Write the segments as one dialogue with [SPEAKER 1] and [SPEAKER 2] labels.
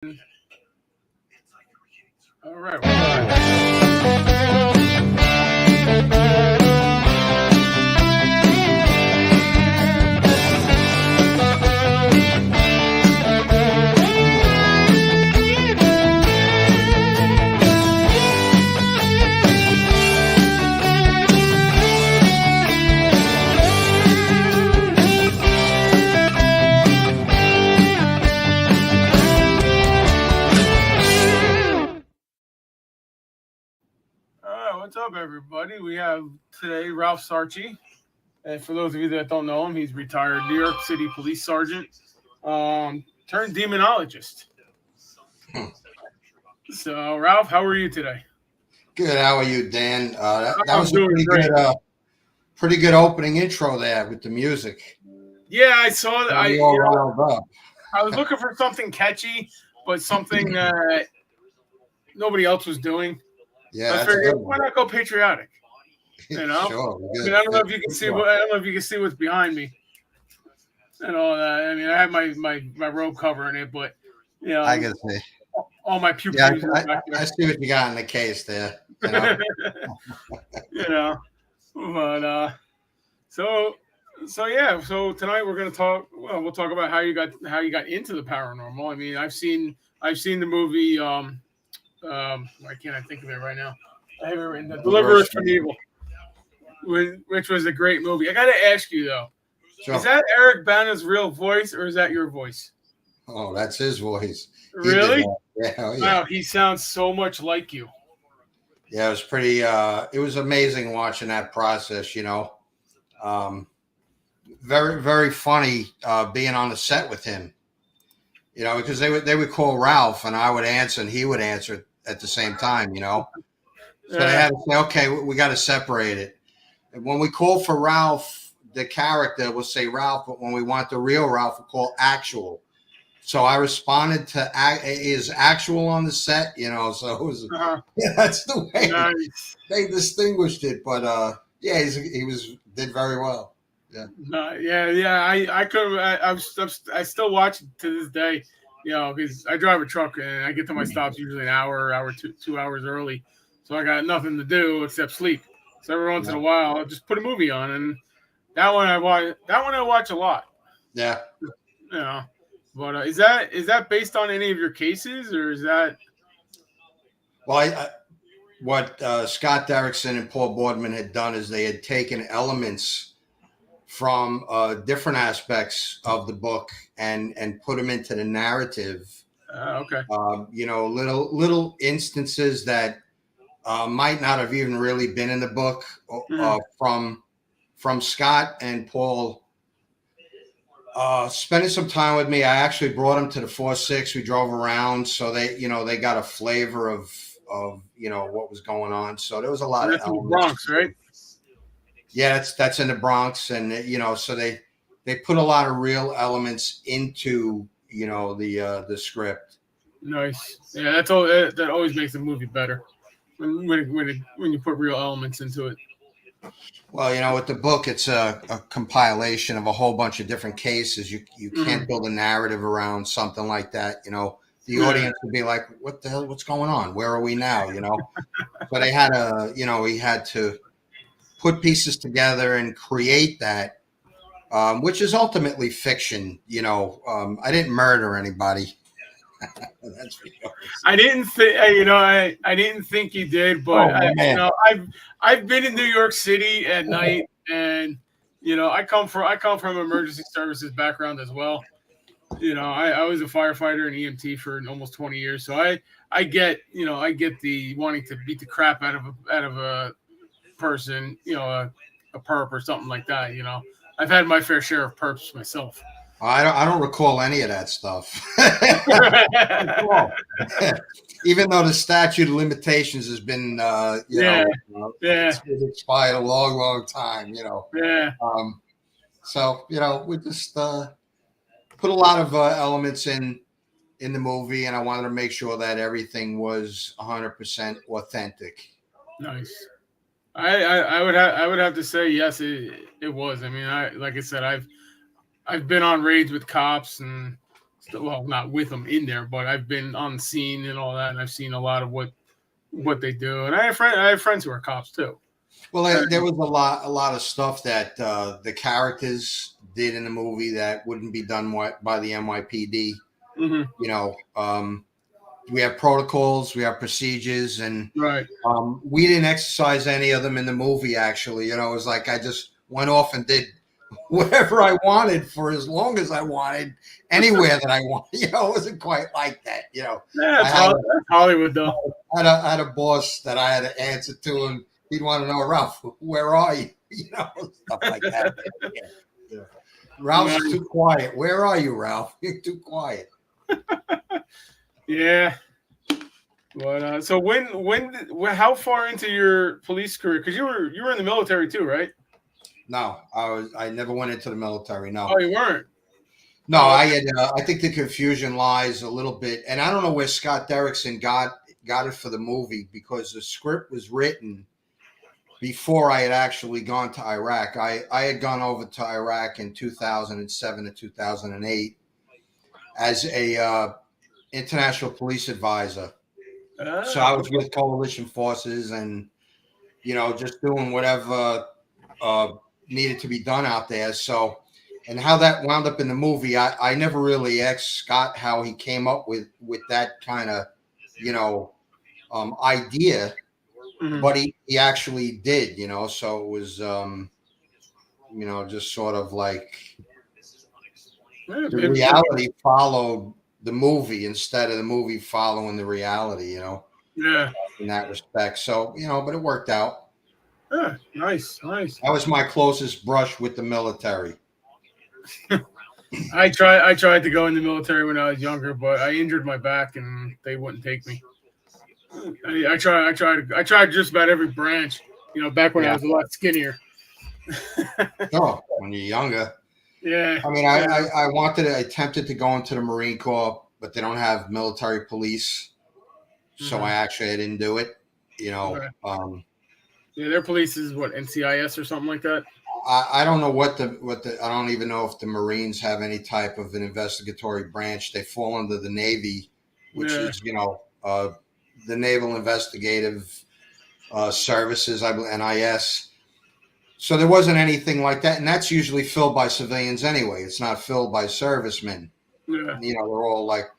[SPEAKER 1] All right. We're live. All right. What's up, everybody? We have today Ralph Sarchie. And for those of you that don't know him, he's retired New York City police sergeant, turned demonologist. So, Ralph, how are you today?
[SPEAKER 2] Good. How are you, Dan? That
[SPEAKER 1] I'm
[SPEAKER 2] was a
[SPEAKER 1] doing great.
[SPEAKER 2] pretty good opening intro there with the music.
[SPEAKER 1] Yeah, I saw that.
[SPEAKER 2] Got me all riled up.
[SPEAKER 1] I was looking for something catchy, but something that nobody else was doing.
[SPEAKER 2] Yeah,
[SPEAKER 1] I
[SPEAKER 2] that's a
[SPEAKER 1] figured,
[SPEAKER 2] good
[SPEAKER 1] why
[SPEAKER 2] one.
[SPEAKER 1] not go patriotic? You know,
[SPEAKER 2] Sure,
[SPEAKER 1] I
[SPEAKER 2] good.
[SPEAKER 1] mean, I don't know
[SPEAKER 2] Good.
[SPEAKER 1] if you can see
[SPEAKER 2] Sure.
[SPEAKER 1] what I don't know if you can see what's behind me and all that. I mean, I have my robe covering it, but
[SPEAKER 2] I can see.
[SPEAKER 1] all my pew
[SPEAKER 2] Yeah,
[SPEAKER 1] pews are back
[SPEAKER 2] I
[SPEAKER 1] there.
[SPEAKER 2] see what you got in the case there. You know.
[SPEAKER 1] You know, but so yeah. So tonight we're gonna talk. Well, we'll talk about how you got into the paranormal. I mean, I've seen the movie. Why can't I think of it right now? I have it written. Deliver Us from Evil, which was a great movie. I got to ask you though,
[SPEAKER 2] Sure.
[SPEAKER 1] is that Eric Bana's real voice or is that your voice?
[SPEAKER 2] Oh, that's his voice. He
[SPEAKER 1] Really?
[SPEAKER 2] did that. Yeah, oh, yeah.
[SPEAKER 1] Wow, he sounds so much like you.
[SPEAKER 2] Yeah, it was pretty. It was amazing watching that process. Very very funny being on the set with him. Because they would call Ralph and I would answer and he would answer at the same time. So they had to say, okay, we got to separate it. And when we call for Ralph, the character will say Ralph, but when we want the real Ralph, we'll call actual. So I responded to is actual on the set, so it was, yeah, that's the way
[SPEAKER 1] Nice.
[SPEAKER 2] they distinguished it. But yeah, did very well. Yeah.
[SPEAKER 1] I still watch it to this day, because I drive a truck and I get to my stops usually an hour, 2 hours early, so I got nothing to do except sleep. So every once in a while, I'll just put a movie on, and that one I watch a lot.
[SPEAKER 2] Yeah.
[SPEAKER 1] But is that based on any of your cases, or is that?
[SPEAKER 2] Well, what Scott Derrickson and Paul Boardman had done is they had taken elements from different aspects of the book and put them into the narrative.
[SPEAKER 1] Okay.
[SPEAKER 2] Little instances that might not have even really been in the book from Scott and Paul. Spending some time with me, I actually brought them to the 4-6. We drove around, so they got a flavor of what was going on. So there was a lot of elements.
[SPEAKER 1] In the Bronx, right?
[SPEAKER 2] Yeah, that's in the Bronx, and so they put a lot of real elements into the script.
[SPEAKER 1] Nice. Yeah, that's all. That always makes the movie better when you put real elements into it.
[SPEAKER 2] Well, with the book, it's a compilation of a whole bunch of different cases. You can't build a narrative around something like that. The audience would be like, "What the hell? What's going on? Where are we now?" So they had he had to put pieces together and create that, which is ultimately fiction. I didn't murder anybody. That's
[SPEAKER 1] I didn't think I didn't think you did, but I've been in New York City at night, and I come from emergency services background as well. I was a firefighter and EMT for almost 20 years, so I get the wanting to beat the crap out of a person, a perp or something like that. I've had my fair share of perps myself.
[SPEAKER 2] I don't recall any of that stuff. Even though the statute of limitations has been, it's been expired a long, long time.
[SPEAKER 1] Yeah.
[SPEAKER 2] So we just put a lot of elements in the movie, and I wanted to make sure that everything was 100% authentic.
[SPEAKER 1] Nice. I would have to say yes, it was. I mean, like I said, I've been on raids with cops and well, not with them in there, but I've been on the scene and all that, and I've seen a lot of what they do. And I have friends who are cops too.
[SPEAKER 2] Well, there was a lot of stuff that the characters did in the movie that wouldn't be done by the NYPD.
[SPEAKER 1] Mm-hmm.
[SPEAKER 2] You know, we have protocols, we have procedures, and
[SPEAKER 1] right.
[SPEAKER 2] We didn't exercise any of them in the movie. Actually, you know, it was like I just went off and did whatever I wanted for as long as I wanted, anywhere that I wanted. You know, it wasn't quite like that. You know,
[SPEAKER 1] yeah, that's Hollywood though.
[SPEAKER 2] I had a boss that I had to answer to, and he'd want to know, Ralph, where are you? You know, stuff like that. Yeah. Ralph's too quiet. Where are you, Ralph? You're too quiet.
[SPEAKER 1] Yeah. But so how far into your police career? Because you were in the military too, right?
[SPEAKER 2] No, I never went into the military. No.
[SPEAKER 1] Oh, you weren't?
[SPEAKER 2] No, I had. I think the confusion lies a little bit, and I don't know where Scott Derrickson got it for the movie, because the script was written before I had actually gone to Iraq. I had gone over to Iraq in 2007 to 2008 as a international police advisor. So I was with coalition forces, and you know, just doing whatever needed to be done out there. So, and how that wound up in the movie, I never really asked Scott how he came up with that kind of, you know, idea, mm-hmm. But he actually did, you know. So it was, you know, just sort of like the reality followed the movie instead of the movie following the reality, you know.
[SPEAKER 1] Yeah.
[SPEAKER 2] In that respect. So, you know, but it worked out.
[SPEAKER 1] Yeah, nice. That
[SPEAKER 2] was my closest brush with the military.
[SPEAKER 1] I tried to go in the military when I was younger, but I injured my back and they wouldn't take me. I tried just about every branch, you know, back when I was a lot skinnier.
[SPEAKER 2] Oh, when you're younger.
[SPEAKER 1] Yeah.
[SPEAKER 2] I mean, I attempted to go into the Marine Corps, but they don't have military police. So mm-hmm. I didn't do it, you know. Okay.
[SPEAKER 1] Yeah, their police is what, NCIS or something like that.
[SPEAKER 2] I don't know what the I don't even know if the Marines have any type of an investigatory branch. They fall under the Navy, which is, you know, the Naval Investigative Services, NIS. So there wasn't anything like that, and that's usually filled by civilians anyway. It's not filled by servicemen.
[SPEAKER 1] Yeah.
[SPEAKER 2] You know, they're all like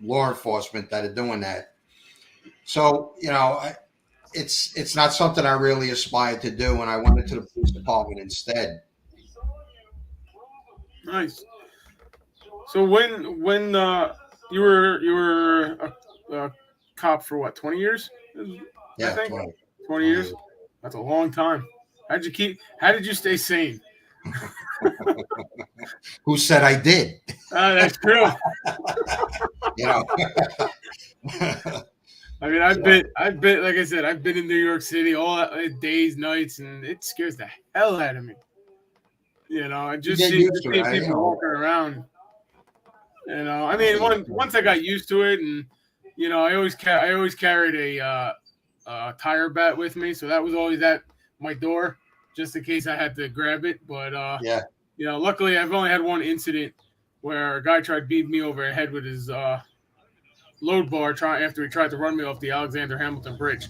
[SPEAKER 2] law enforcement that are doing that. So, you know, it's not something I really aspired to do, and I went into the police department instead.
[SPEAKER 1] Nice. So when you were a cop for what, 20 years?
[SPEAKER 2] Yeah,
[SPEAKER 1] I think 20 years. That's a long time. How did you stay sane?
[SPEAKER 2] Who said I did?
[SPEAKER 1] That's true.
[SPEAKER 2] You know.
[SPEAKER 1] I mean, I've been, like I said, I've been in New York City all days, nights, and it scares the hell out of me. You know, I just see people walking around. You know, I mean, once I got used to it, and you know, I always carried a tire bat with me, so that was always at my door, just in case I had to grab it. But
[SPEAKER 2] yeah,
[SPEAKER 1] you know, luckily I've only had one incident where a guy tried to beat me over the head with his load bar after he tried to run me off the Alexander Hamilton Bridge.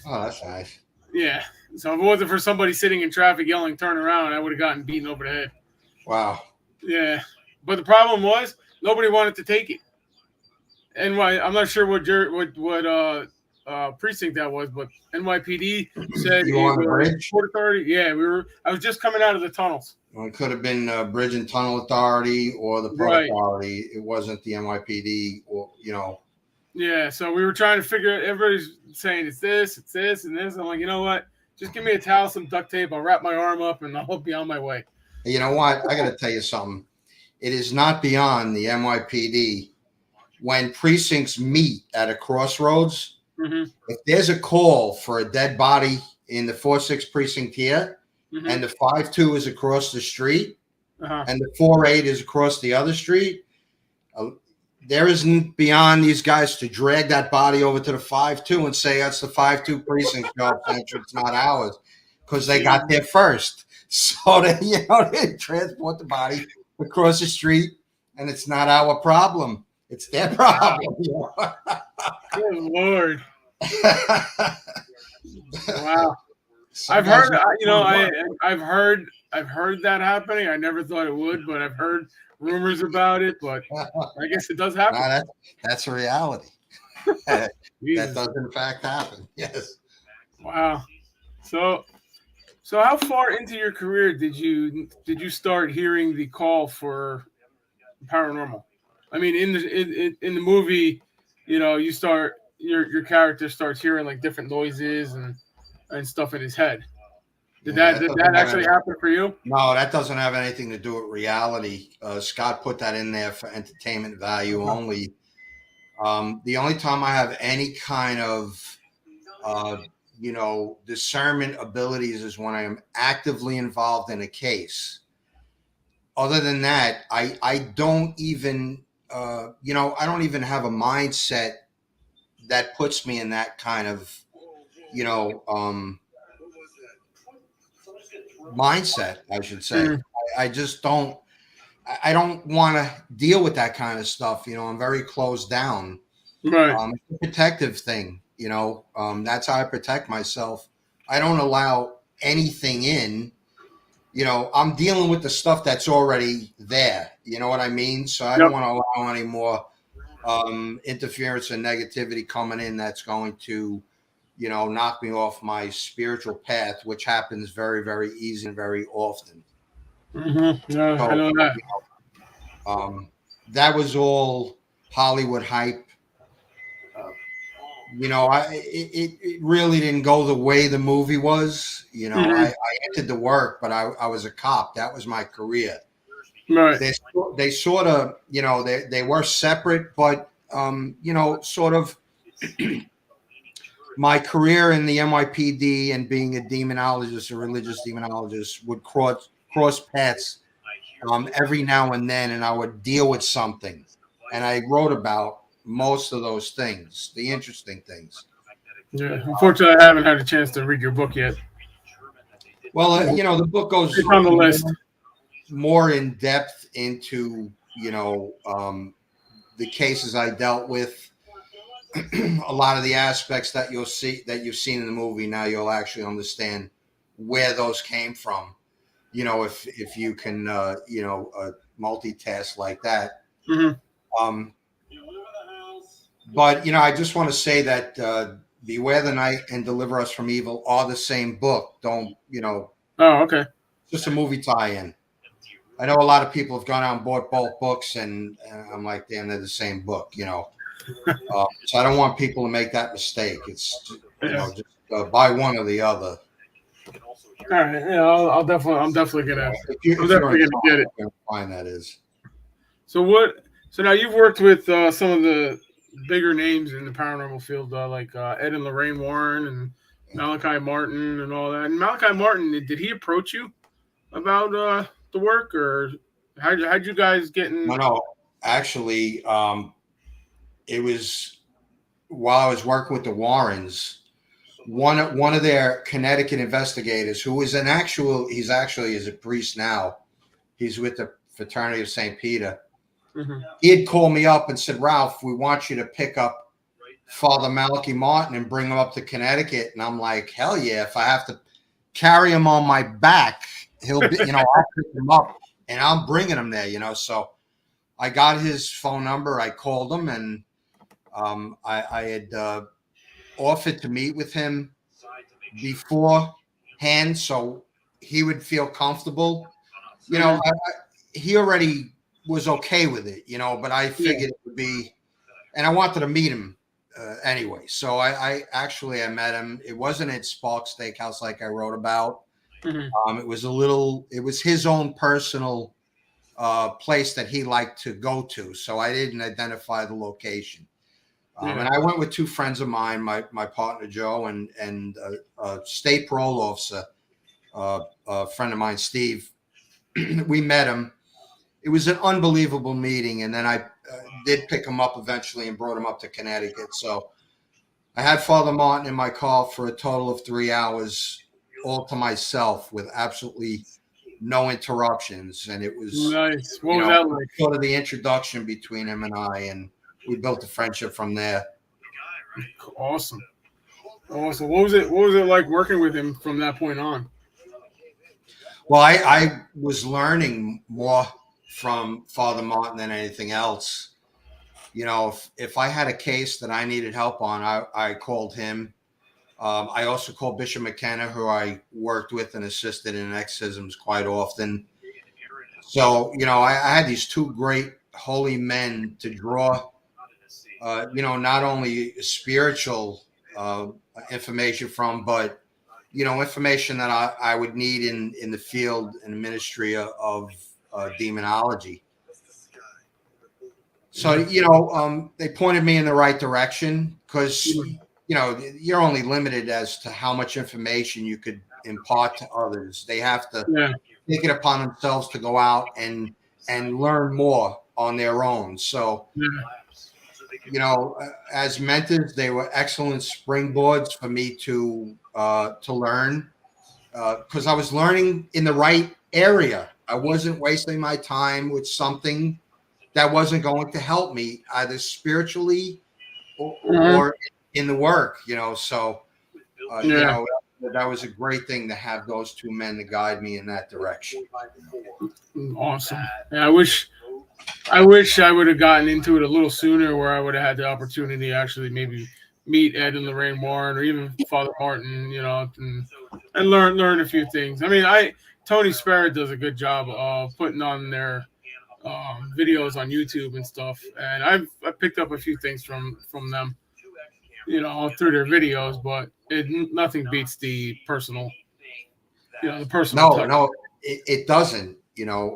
[SPEAKER 2] Oh, that's nice.
[SPEAKER 1] Yeah. So if it wasn't for somebody sitting in traffic yelling, "Turn around," I would have gotten beaten over the head.
[SPEAKER 2] Wow.
[SPEAKER 1] Yeah. But the problem was nobody wanted to take it. And I'm not sure what precinct that was, but NYPD said
[SPEAKER 2] you on the bridge?
[SPEAKER 1] Port Authority. Yeah, I was just coming out of the tunnels.
[SPEAKER 2] Well, it could have been Bridge and Tunnel Authority or the Port Authority. It wasn't the NYPD, or you know.
[SPEAKER 1] Yeah, so we were trying to figure out. Everybody's saying it's this, and this. I'm like, you know what? Just give me a towel, some duct tape. I'll wrap my arm up, and I'll be on my way.
[SPEAKER 2] You know what? I got to tell you something. It is not beyond the NYPD when precincts meet at a crossroads.
[SPEAKER 1] Mm-hmm.
[SPEAKER 2] If there's a call for a dead body in the 4-6 precinct here, mm-hmm. and the 5-2 is across the street, and the 4-8 is across the other street, there isn't beyond these guys to drag that body over to the 5-2 and say that's the 5-2 precinct job, it's not ours, because they got there first. So they transport the body across the street and it's not our problem. It's their problem.
[SPEAKER 1] Good Lord. Wow.
[SPEAKER 2] I've heard
[SPEAKER 1] that happening. I never thought it would, but I've heard rumors about it, but I guess it does happen.
[SPEAKER 2] That's a reality. That does in fact happen. Yes.
[SPEAKER 1] Wow. So how far into your career did you start hearing the call for paranormal? I mean, in the movie, you start your character starts hearing like different noises and stuff in his head. Did that actually happen for you?
[SPEAKER 2] No, that doesn't have anything to do with reality. Scott put that in there for entertainment value only. The only time I have any kind of discernment abilities is when I am actively involved in a case. Other than that, I don't even I don't even have a mindset that puts me in that kind of mindset, I should say. I just don't. I don't want to deal with that kind of stuff. I'm very closed down.
[SPEAKER 1] Right.
[SPEAKER 2] It's a protective thing. That's how I protect myself. I don't allow anything in. I'm dealing with the stuff that's already there. You know what I mean? So I don't want to allow any more interference and negativity coming in that's going to, knock me off my spiritual path, which happens very, very easy and very often.
[SPEAKER 1] Mm-hmm. Yeah, so, I know that.
[SPEAKER 2] That was all Hollywood hype. It really didn't go the way the movie was. I entered the work, but I was a cop. That was my career.
[SPEAKER 1] Right.
[SPEAKER 2] They sort of, they were separate, but, sort of my career in the NYPD and being a demonologist, a religious demonologist, would cross paths every now and then, and I would deal with something. And I wrote about most of those things, the interesting things.
[SPEAKER 1] Yeah, unfortunately, I haven't had a chance to read your book yet.
[SPEAKER 2] Well, the book goes
[SPEAKER 1] on the list.
[SPEAKER 2] More in depth into the cases I dealt with. A lot of the aspects that you've seen in the movie, now you'll actually understand where those came from. If you can multitask like that.
[SPEAKER 1] Mm-hmm.
[SPEAKER 2] But I just want to say that Beware the Night and Deliver Us from Evil are the same book. Don't
[SPEAKER 1] Oh, okay.
[SPEAKER 2] Just a movie tie-in. I know a lot of people have gone out and bought both books, and I'm like, damn, they're the same book. So I don't want people to make that mistake. It's just buy one or the other.
[SPEAKER 1] All right, yeah, I'm definitely gonna get it.
[SPEAKER 2] Find that is.
[SPEAKER 1] So now you've worked with some of the bigger names in the paranormal field, like Ed and Lorraine Warren and Malaki Martin and all that. And Malaki Martin, did he approach you about the work, or how'd you guys get in?
[SPEAKER 2] No, actually, it was while I was working with the Warrens. One of their Connecticut investigators, who is he's actually is a priest now. He's with the Fraternity of St. Peter.
[SPEAKER 1] Mm-hmm.
[SPEAKER 2] He had called me up and said, "Ralph, we want you to pick up Father Malaki Martin and bring him up to Connecticut." And I'm like, "Hell yeah! If I have to carry him on my back, he'll be, I'll pick him up and I'm bringing him there." So I got his phone number. I called him, and I had offered to meet with him beforehand so he would feel comfortable. He already was okay with it, but I figured it would be, and I wanted to meet him anyway. So I met him. It wasn't at Spark Steakhouse like I wrote about.
[SPEAKER 1] Mm-hmm.
[SPEAKER 2] It was his own personal place that he liked to go to. So I didn't identify the location. And I went with two friends of mine, my partner Joe and a state parole officer, a friend of mine, Steve. We met him. It was an unbelievable meeting, and then I did pick him up eventually and brought him up to Connecticut. So I had Father Martin in my car for a total of 3 hours, all to myself, with absolutely no interruptions, and it was
[SPEAKER 1] nice. What was that like?
[SPEAKER 2] Sort of the introduction between him and I, and we built a friendship from there.
[SPEAKER 1] Awesome. What was it like working with him from that point on?
[SPEAKER 2] Well, I was learning more from Father Martin than anything else. If I had a case that I needed help on, I called him. I also called Bishop McKenna, who I worked with and assisted in exorcisms quite often. So, I had these two great holy men to draw, not only spiritual information from, but, information that I would need in the field and ministry of demonology. So, they pointed me in the right direction because, you're only limited as to how much information you could impart to others. They have to take it upon themselves to go out and learn more on their own. So, as mentors, they were excellent springboards for me to learn because I was learning in the right area. I wasn't wasting my time with something that wasn't going to help me either spiritually or in the work, so, that was a great thing to have those two men to guide me in that direction.
[SPEAKER 1] Awesome. Yeah, I wish I would have gotten into it a little sooner, where I would have had the opportunity to actually maybe meet Ed and Lorraine Warren or even Father Martin, and learn a few things. I mean, Tony Sparrow does a good job of putting on their videos on YouTube and stuff, and I picked up a few things from them, through their videos, but nothing beats the personal, the personal touch.
[SPEAKER 2] No, it doesn't,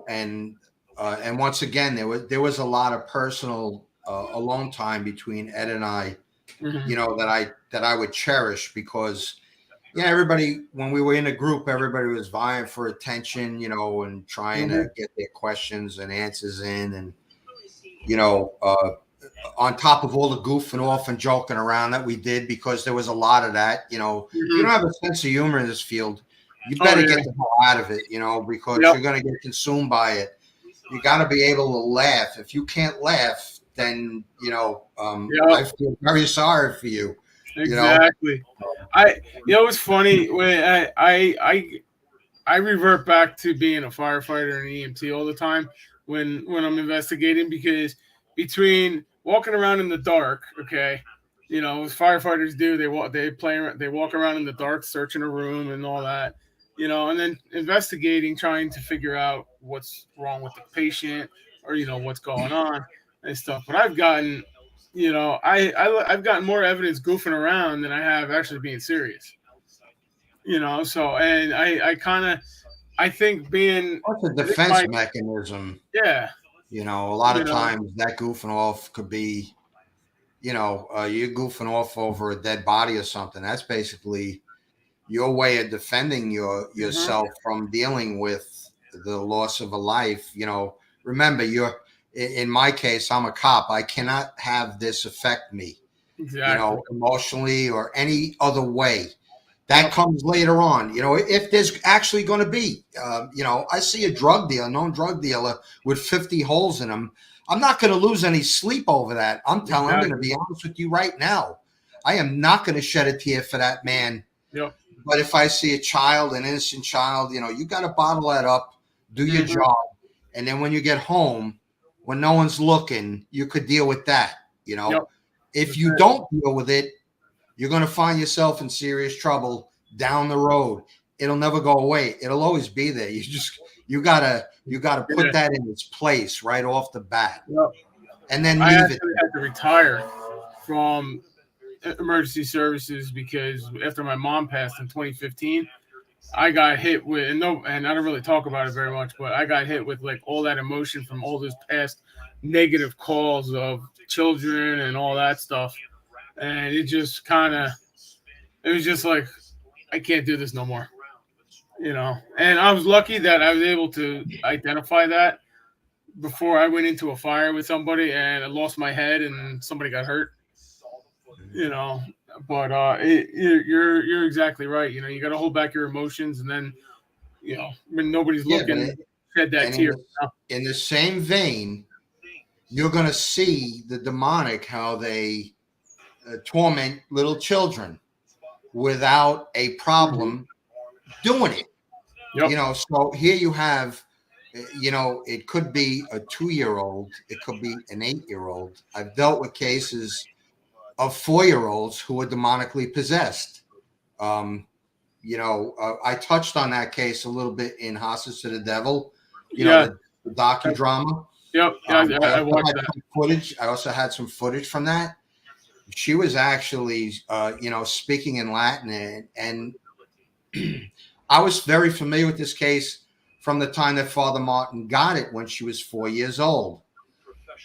[SPEAKER 2] and once again, there was a lot of personal alone time between Ed and I, that I would cherish because, everybody, when we were in a group, everybody was vying for attention, and trying to get their questions and answers in, and, on top of all the goofing off and joking around that we did, because there was a lot of that, if you don't have a sense of humor in this field, you better get the hell out of it, because you're going to get consumed by it. You got to be able to laugh. If you can't laugh, then, I feel very sorry for you.
[SPEAKER 1] Exactly. It's funny when I revert back to being a firefighter and EMT all the time when I'm investigating, because between walking around in the dark, okay, as firefighters do, they walk around in the dark, searching a room and all that, and then investigating, trying to figure out what's wrong with the patient or what's going on and stuff. But I've gotten, I've gotten more evidence goofing around than I have actually being serious. So, and I think being
[SPEAKER 2] it's a defense mechanism.
[SPEAKER 1] Yeah.
[SPEAKER 2] A lot of times that goofing off could be, you're goofing off over a dead body or something. That's basically your way of defending yourself from dealing with the loss of a life. Remember, in my case, I'm a cop. I cannot have this affect me, emotionally or any other way. That comes later on, if there's actually going to be, I see a known drug dealer with 50 holes in him. I'm not going to lose any sleep over that. I'm going to be honest with you right now. I am not going to shed a tear for that man.
[SPEAKER 1] Yep.
[SPEAKER 2] But if I see an innocent child, you got to bottle that up, do your job. And then when you get home, when no one's looking, you could deal with that. If you don't deal with it, you're going to find yourself in serious trouble down the road. It'll never go away. It'll always be there. You gotta put that in its place right off the bat, and then leave it.
[SPEAKER 1] I had to retire from emergency services because after my mom passed in 2015, I got hit with and I don't really talk about it very much, but I got hit with like all that emotion from all those past negative calls of children and all that stuff. And it was just like, I can't do this no more, and I was lucky that I was able to identify that before I went into a fire with somebody and I lost my head and somebody got hurt, but you're exactly right. You got to hold back your emotions, and then when nobody's looking, shed that tear.
[SPEAKER 2] In the same vein, you're going to see the demonic, how they torment little children without a problem doing it.
[SPEAKER 1] Yep.
[SPEAKER 2] So here you have, it could be a 2-year-old, it could be an 8-year-old. I've dealt with cases of 4-year-olds who are demonically possessed. I touched on that case a little bit in Hostage to the Devil, the docudrama.
[SPEAKER 1] Yep. I watched that
[SPEAKER 2] footage. I also had some footage from that. She was actually, speaking in Latin, and I was very familiar with this case from the time that Father Martin got it when she was 4 years old.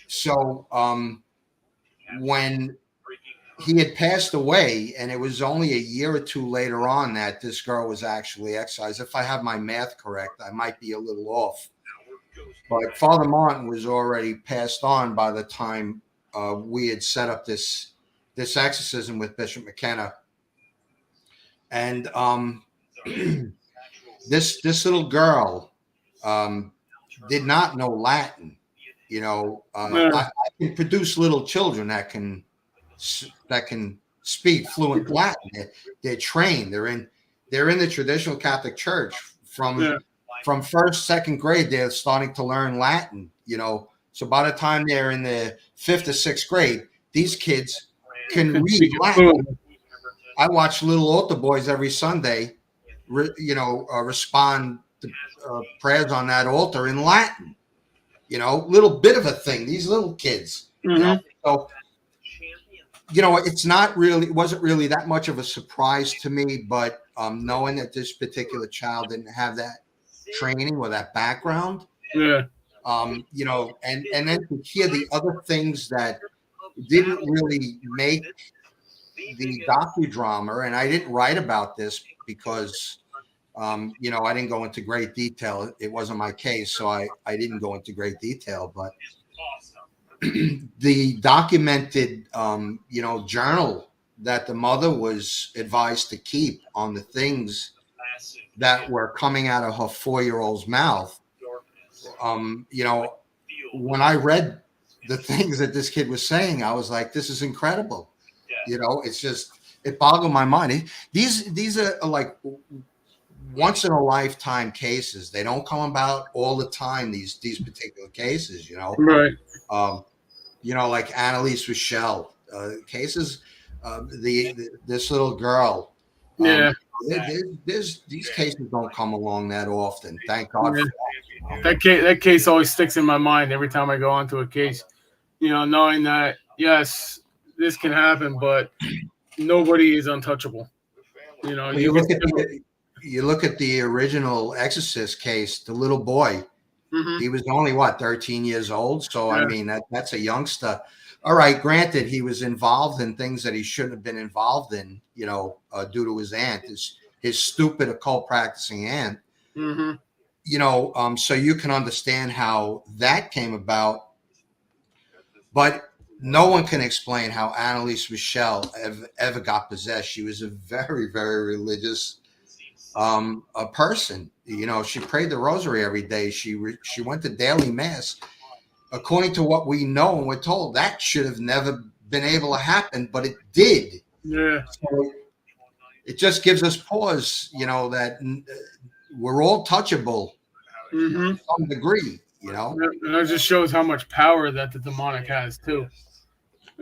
[SPEAKER 2] So when he had passed away, and it was only a year or two later on that this girl was actually excised. If I have my math correct, I might be a little off. But Father Martin was already passed on by the time we had set up this exorcism with Bishop McKenna. And this little girl did not know Latin. I can produce little children that can speak fluent Latin. They're trained. They're in the traditional Catholic Church from first, second grade. They're starting to learn Latin. So by the time they're in the 5th or 6th grade, these kids can read Latin. I watch little altar boys every Sunday, respond to prayers on that altar in Latin. Little bit of a thing. These little kids. So. It wasn't really that much of a surprise to me, but knowing that this particular child didn't have that training or that background, and then to hear the other things that didn't really make the docudrama, and I didn't write about this because, I didn't go into great detail. It wasn't my case, so I didn't go into great detail, but the documented, journal that the mother was advised to keep on the things that were coming out of her 4-year-old's mouth. When I read the things that this kid was saying, I was like, this is incredible. It's just, it boggled my mind. These are like once in a lifetime cases. They don't come about all the time, these particular cases,
[SPEAKER 1] Right.
[SPEAKER 2] Like Annalise Rochelle cases, this little girl. These cases don't come along that often. Thank God.
[SPEAKER 1] That case always sticks in my mind every time I go onto a case. Knowing that yes, this can happen, but nobody is untouchable.
[SPEAKER 2] You look at the original Exorcist case, the little boy. Mm-hmm. He was only 13 years old. So I mean that's a youngster. All right, granted, he was involved in things that he shouldn't have been involved in, due to his aunt, his stupid occult practicing aunt. Mm-hmm. So you can understand how that came about, but no one can explain how Annalise Rochelle ever got possessed. She was a very, very religious a person. She prayed the rosary every day. She went to daily mass. According to what we know and we're told, that should have never been able to happen, but it did.
[SPEAKER 1] Yeah.
[SPEAKER 2] So it just gives us pause, that we're all touchable to some degree,
[SPEAKER 1] And it just shows how much power that the demonic has too.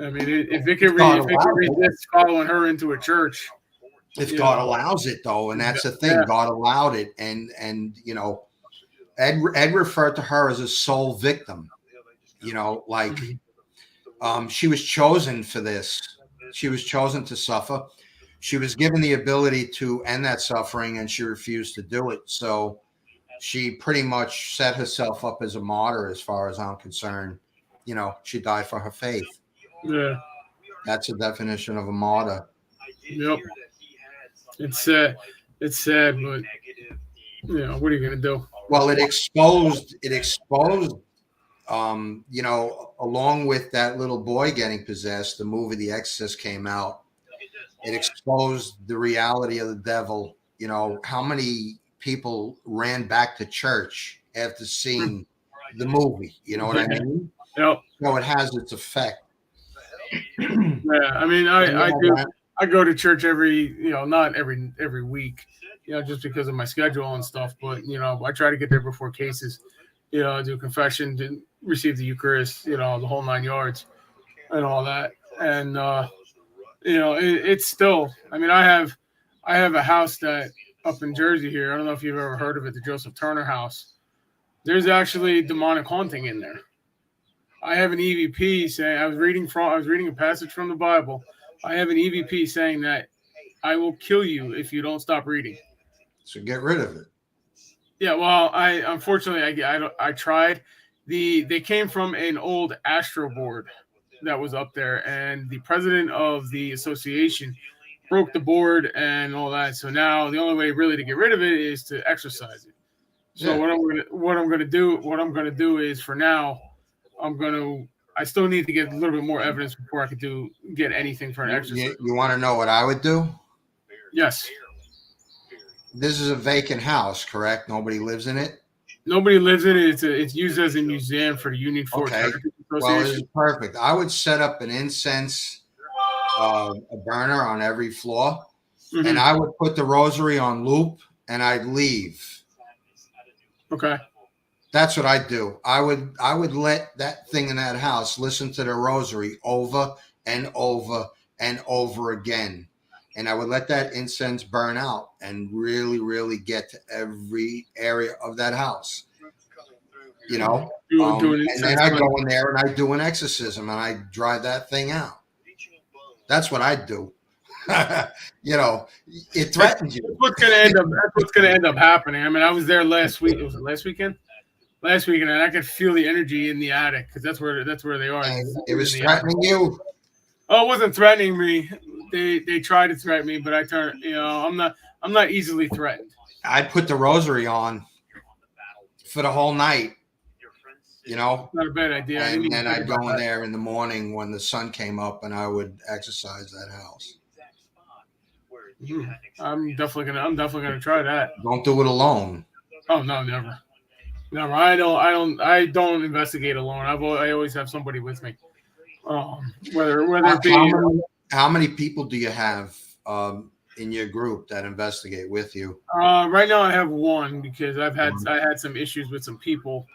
[SPEAKER 1] I mean, if it could resist following her into a church.
[SPEAKER 2] If God allows it, though, and that's the thing, God allowed it, and Ed referred to her as a soul victim. She was chosen for this. She was chosen to suffer. She was given the ability to end that suffering, and she refused to do it. So she pretty much set herself up as a martyr, as far as I'm concerned. She died for her faith.
[SPEAKER 1] Yeah,
[SPEAKER 2] that's the definition of a martyr.
[SPEAKER 1] Yep. It's sad, but what are you gonna do?
[SPEAKER 2] Well, it exposed, along with that little boy getting possessed, the movie The Exorcist came out. It exposed the reality of the devil. How many people ran back to church after seeing the movie. You know what I mean?
[SPEAKER 1] Yep.
[SPEAKER 2] So it has its effect.
[SPEAKER 1] Yeah, I mean, I do. I go to church not every week, just because of my schedule and stuff. But I try to get there before cases. I do confession, to receive the Eucharist, the whole 9 yards, and all that. And it's still. I mean, I have a house that up in Jersey here. I don't know if you've ever heard of it, the Joseph Turner House. There's actually demonic haunting in there. I have an EVP saying I was reading a passage from the Bible. I have an EVP saying that I will kill you if you don't stop reading.
[SPEAKER 2] So get rid of it.
[SPEAKER 1] Yeah, well, unfortunately I tried. They came from an old Astro board that was up there, and the president of the association broke the board and all that. So now the only way really to get rid of it is to exercise it. So yeah. what I'm gonna do is, for now, I still need to get a little bit more evidence before I could get anything for an exercise.
[SPEAKER 2] You want to know what I would do?
[SPEAKER 1] Yes.
[SPEAKER 2] This is a vacant house, correct? Nobody lives in it?
[SPEAKER 1] Nobody lives in it. It's used as a museum for the Union Fort Association.
[SPEAKER 2] Well, this is perfect. I would set up an incense a burner on every floor, and I would put the rosary on loop, and I'd leave.
[SPEAKER 1] Okay.
[SPEAKER 2] That's what I'd do. I would let that thing in that house listen to the rosary over and over and over again. And I would let that incense burn out and really, really get to every area of that house. And then I go in there and I do an exorcism and I drive that thing out. That's what I'd do. It threatens you.
[SPEAKER 1] That's what's gonna end up happening. I mean, I was there last week. Was it last weekend? Last weekend, and I could feel the energy in the attic because that's where they are.
[SPEAKER 2] And it was threatening you.
[SPEAKER 1] Oh, it wasn't threatening me. They tried to threaten me, but I turned. I'm not easily threatened.
[SPEAKER 2] I'd put the rosary on for the whole night.
[SPEAKER 1] Not a bad idea.
[SPEAKER 2] And then I'd go in there in the morning when the sun came up, and I would exercise that house.
[SPEAKER 1] I'm definitely gonna try that.
[SPEAKER 2] Don't do it alone.
[SPEAKER 1] Oh no, never. I don't investigate alone. I always have somebody with me. Whether it be
[SPEAKER 2] how many people do you have in your group that investigate with you?
[SPEAKER 1] Right now I have one because I had some issues with some people.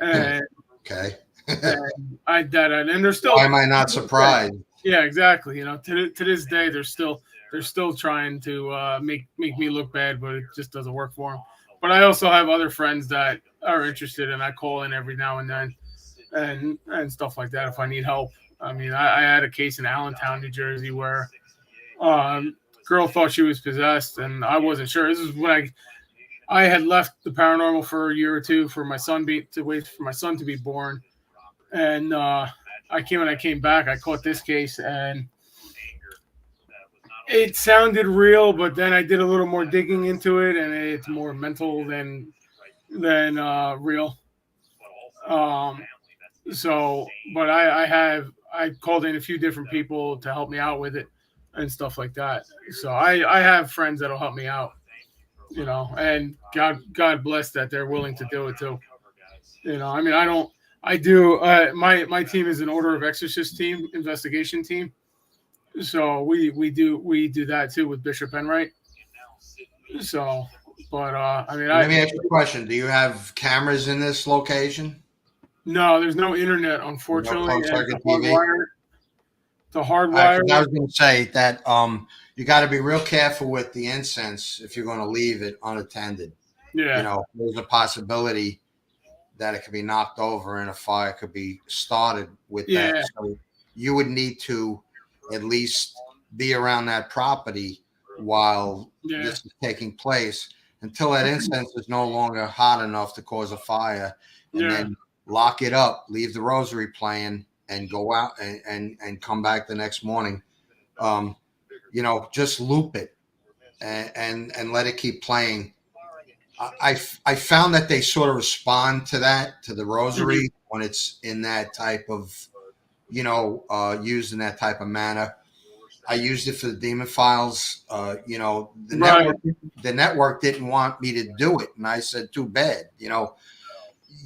[SPEAKER 1] And,
[SPEAKER 2] okay.
[SPEAKER 1] and they're still.
[SPEAKER 2] Why am I not surprised?
[SPEAKER 1] Yeah, exactly. To this day they're still trying to make me look bad, but it just doesn't work for them. But I also have other friends that are interested, and I call in every now and then, and stuff like that if I need help. I mean, I had a case in Allentown, New Jersey, where girl thought she was possessed, and I wasn't sure. This is when I had left the paranormal for a year or two for my son to wait for my son to be born, and when I came back, I caught this case, and it sounded real, but then I did a little more digging into it, and it's more mental than real. But I called in a few different people to help me out with it and stuff like that. So I have friends that'll help me out, and God bless that they're willing to do it too. I mean, my team is an Order of Exorcist team, investigation team. So we do that too with Bishop Enright. So, but I mean,
[SPEAKER 2] let me ask you a question. Do you have cameras in this location?
[SPEAKER 1] No, there's no internet, unfortunately. The hardwire.
[SPEAKER 2] I was going to say that you got to be real careful with the incense if you're going to leave it unattended.
[SPEAKER 1] Yeah.
[SPEAKER 2] There's a possibility that it could be knocked over and a fire could be started with that. So you would need to at least be around that property while this is taking place until that incense is no longer hot enough to cause a fire, and then lock it up, leave the rosary playing, and go out and come back the next morning. Just loop it and let it keep playing. I found that they sort of respond to the rosary when it's in that type of, used in that type of manner. I used it for the Demon Files. You know,
[SPEAKER 1] Right.
[SPEAKER 2] the network didn't want me to do it, and I said, "Too bad." You know,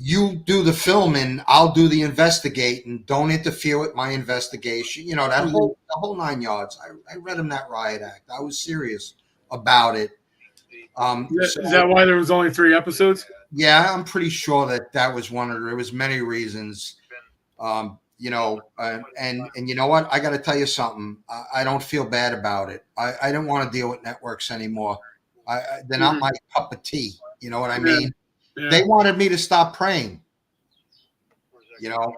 [SPEAKER 2] you do the filming, I'll do the investigating. Don't interfere with my investigation. You know, the whole 9 yards. I read him that riot act. I was serious about it.
[SPEAKER 1] Is that why there was only 3 episodes?
[SPEAKER 2] Yeah, I'm pretty sure that was one of there was many reasons. You know, and you know what? I got to tell you something. I don't feel bad about it. I don't want to deal with networks anymore. They're not my cup of tea. You know what I mean?
[SPEAKER 1] Yeah.
[SPEAKER 2] They wanted me to stop praying. You know,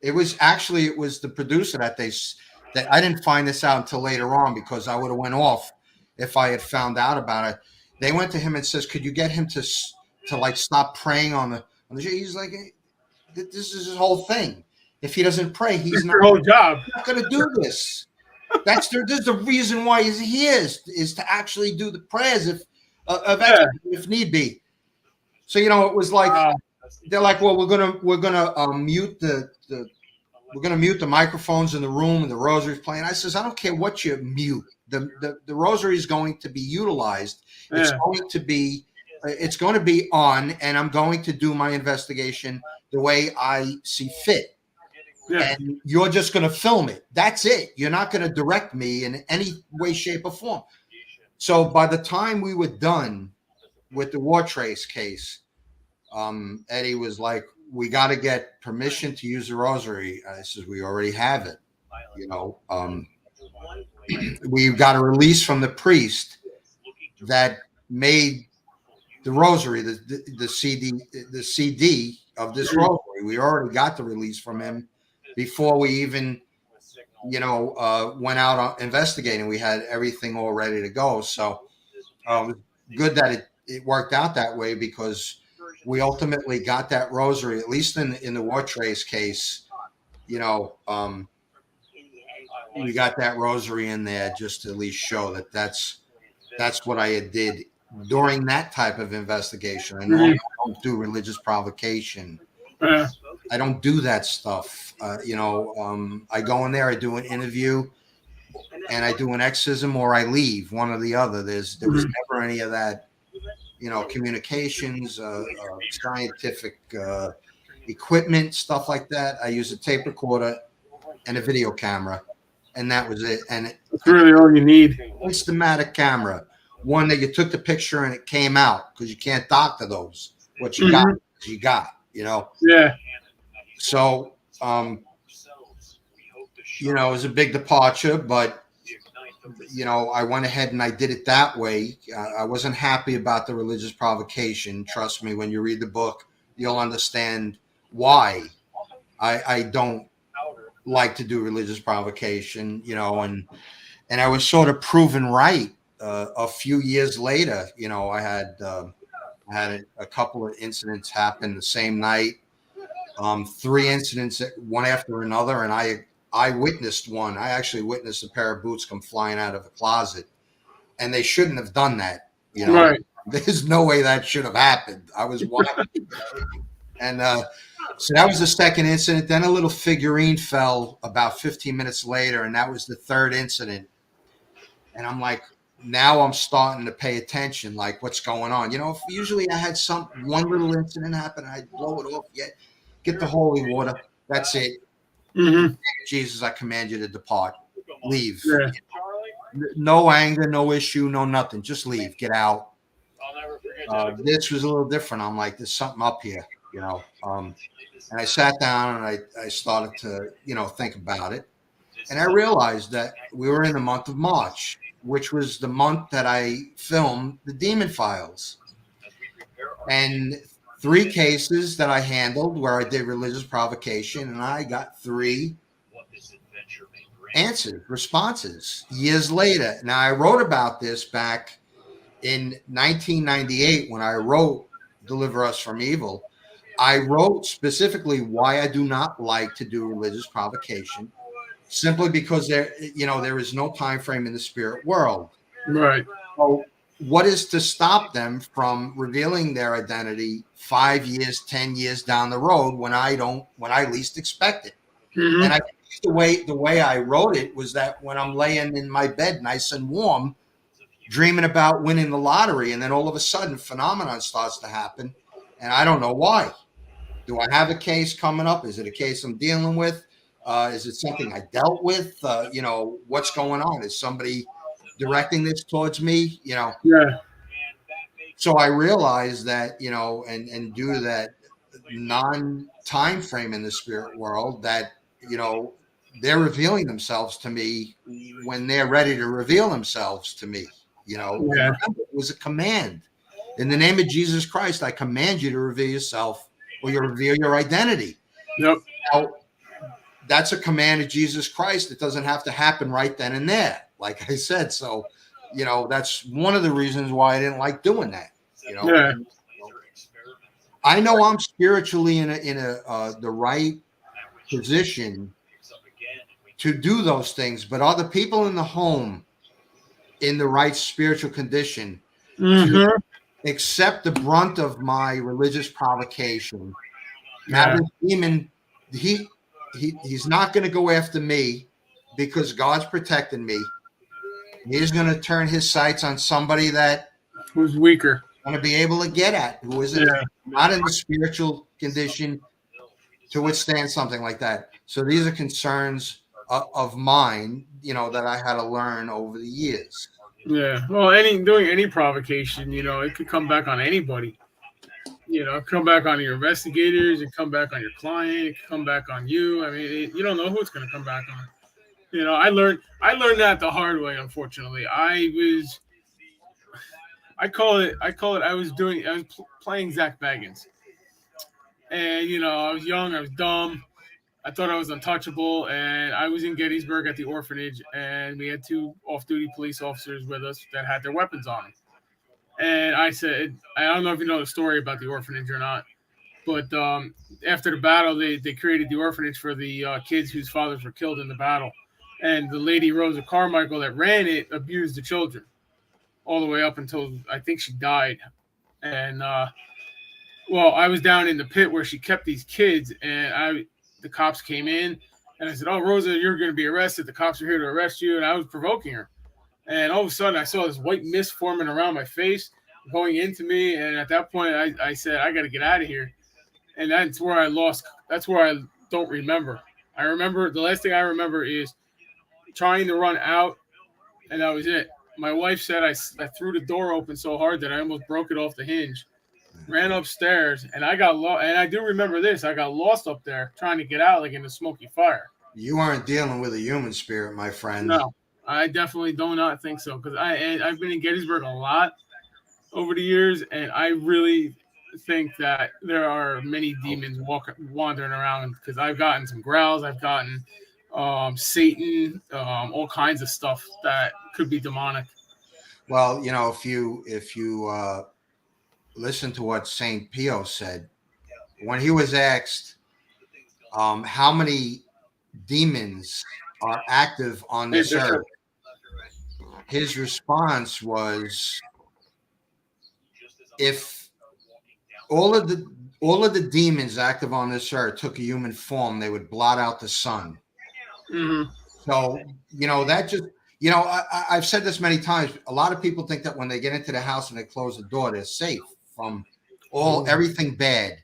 [SPEAKER 2] it was the producer that I didn't find this out until later on because I would have went off if I had found out about it. They went to him and says, "Could you get him to like stop praying on the show?" He's like, hey, "This is his whole thing. If he doesn't pray, he's not
[SPEAKER 1] whole job.
[SPEAKER 2] going to do this. There's the reason why he's here is to actually do the prayers if need be." So you know, it was like they're like, "Well, we're gonna mute we're gonna mute the microphones in the room and the rosary's playing." I says, "I don't care what you mute. The rosary is going to be utilized. It's going to be on, and I'm going to do my investigation the way I see fit. Yeah. And you're just going to film it. That's it. You're not going to direct me in any way, shape, or form." So by the time we were done with the War Trace case, Eddie was like, "We got to get permission to use the rosary." I says, "We already have it. You know, we've got a release from the priest that made the rosary, the CD of this rosary. We already got the release from him before we even, you know, went out investigating. We had everything all ready to go. So good that it worked out that way because we ultimately got that rosary, at least in the War Trace case, you know, we got that rosary in there just to at least show that that's what I did during that type of investigation. I know I don't do religious provocation. I don't do that stuff. You know, I go in there, I do an interview, and I do an exorcism, or I leave, one or the other. There was never any of that, you know, communications, scientific equipment, stuff like that. I use a tape recorder and a video camera, and that was it. And
[SPEAKER 1] it's really all you need.
[SPEAKER 2] Instamatic camera, one that you took the picture and it came out, because you can't doctor those. What you got, you know.
[SPEAKER 1] Yeah.
[SPEAKER 2] So, you know, it was a big departure, but you know, I went ahead and I did it that way. I wasn't happy about the religious provocation. Trust me, when you read the book, you'll understand why I don't like to do religious provocation, you know, and I was sort of proven right a few years later. You know, I had a couple of incidents happen the same night, 3 incidents, one after another, and I witnessed one. I actually witnessed a pair of boots come flying out of a closet, and they shouldn't have done that. You know, right. There's no way that should have happened. I was watching, and so that was the second incident. Then a little figurine fell about 15 minutes later, and that was the third incident. And I'm like, now I'm starting to pay attention, like what's going on. You know, if usually I had one little incident happen, I'd blow it off. Get the holy water. That's it. Mm-hmm. Jesus, I command you to depart. Leave. Yeah. No anger, no issue, no nothing. Just leave. Get out. This was a little different. I'm like, there's something up here, you know. And I sat down and I started to, you know, think about it. And I realized that we were in the month of March, which was the month that I filmed the Demon Files. And 3 cases that I handled where I did religious provocation, and I got 3 responses years later. Now, I wrote about this back in 1998 when I wrote Deliver Us from Evil. I wrote specifically why I do not like to do religious provocation, simply because there is no time frame in the spirit world.
[SPEAKER 1] Right.
[SPEAKER 2] So what is to stop them from revealing their identity 5 years, 10 years down the road when I least expect it? Mm-hmm. And I the way I wrote it was that when I'm laying in my bed, nice and warm, dreaming about winning the lottery, and then all of a sudden, phenomenon starts to happen, and I don't know why. Do I have a case coming up? Is it a case I'm dealing with? Is it something I dealt with? What's going on? Is somebody directing this towards me?
[SPEAKER 1] Yeah.
[SPEAKER 2] So I realized that, and due to that non-time frame in the spirit world, that, they're revealing themselves to me when they're ready to reveal themselves to me,
[SPEAKER 1] Yeah.
[SPEAKER 2] And remember, it was a command. In the name of Jesus Christ, I command you to reveal yourself, or you reveal your identity.
[SPEAKER 1] Yep.
[SPEAKER 2] Now, that's a command of Jesus Christ. It doesn't have to happen right then and there, like I said. So, that's one of the reasons why I didn't like doing that.
[SPEAKER 1] Yeah.
[SPEAKER 2] I know I'm spiritually in the right position to do those things, but are the people in the home in the right spiritual condition to accept the brunt of my religious provocation? Now, this demon, he's not going to go after me because God's protecting me. He's going to turn his sights on somebody that
[SPEAKER 1] who's weaker,
[SPEAKER 2] going to be able to get at, who is not in the spiritual condition to withstand something like that. So these are concerns of mine, that I had to learn over the years.
[SPEAKER 1] Yeah. Well, doing any provocation, it could come back on anybody. Come back on your investigators, it come back on your client, it could come back on you. I mean, you don't know who it's going to come back on. I learned that the hard way. Unfortunately, I was playing Zach Baggins, and I was young, I was dumb, I thought I was untouchable, and I was in Gettysburg at the orphanage, and we had 2 off-duty police officers with us that had their weapons on them. And I said, I don't know if you know the story about the orphanage or not, but after the battle, they created the orphanage for the kids whose fathers were killed in the battle. And the lady, Rosa Carmichael, that ran it, abused the children all the way up until I think she died. And, I was down in the pit where she kept these kids, and the cops came in, and I said, "Oh, Rosa, you're going to be arrested. The cops are here to arrest you." And I was provoking her. And all of a sudden, I saw this white mist forming around my face, going into me. And at that point, I said, "I got to get out of here." And that's where I lost. That's where I don't remember. I remember the last thing I remember is trying to run out, and that was it. My wife said I threw the door open so hard that I almost broke it off the hinge. Ran upstairs, and I got lost. And I do remember this. I got lost up there trying to get out, like in the smoky fire.
[SPEAKER 2] You aren't dealing with a human spirit, my friend.
[SPEAKER 1] No, I definitely do not think so, because I've been in Gettysburg a lot over the years, and I really think that there are many demons wandering around, because I've gotten some growls. I've gotten Satan, all kinds of stuff that could be demonic.
[SPEAKER 2] Well, if you listen to what St. Pio said when he was asked how many demons are active on this earth, his response was, if all of the demons active on this earth took a human form, they would blot out the sun.
[SPEAKER 1] Mm-hmm.
[SPEAKER 2] So, that just, I've said this many times. A lot of people think that when they get into the house and they close the door, they're safe from everything bad.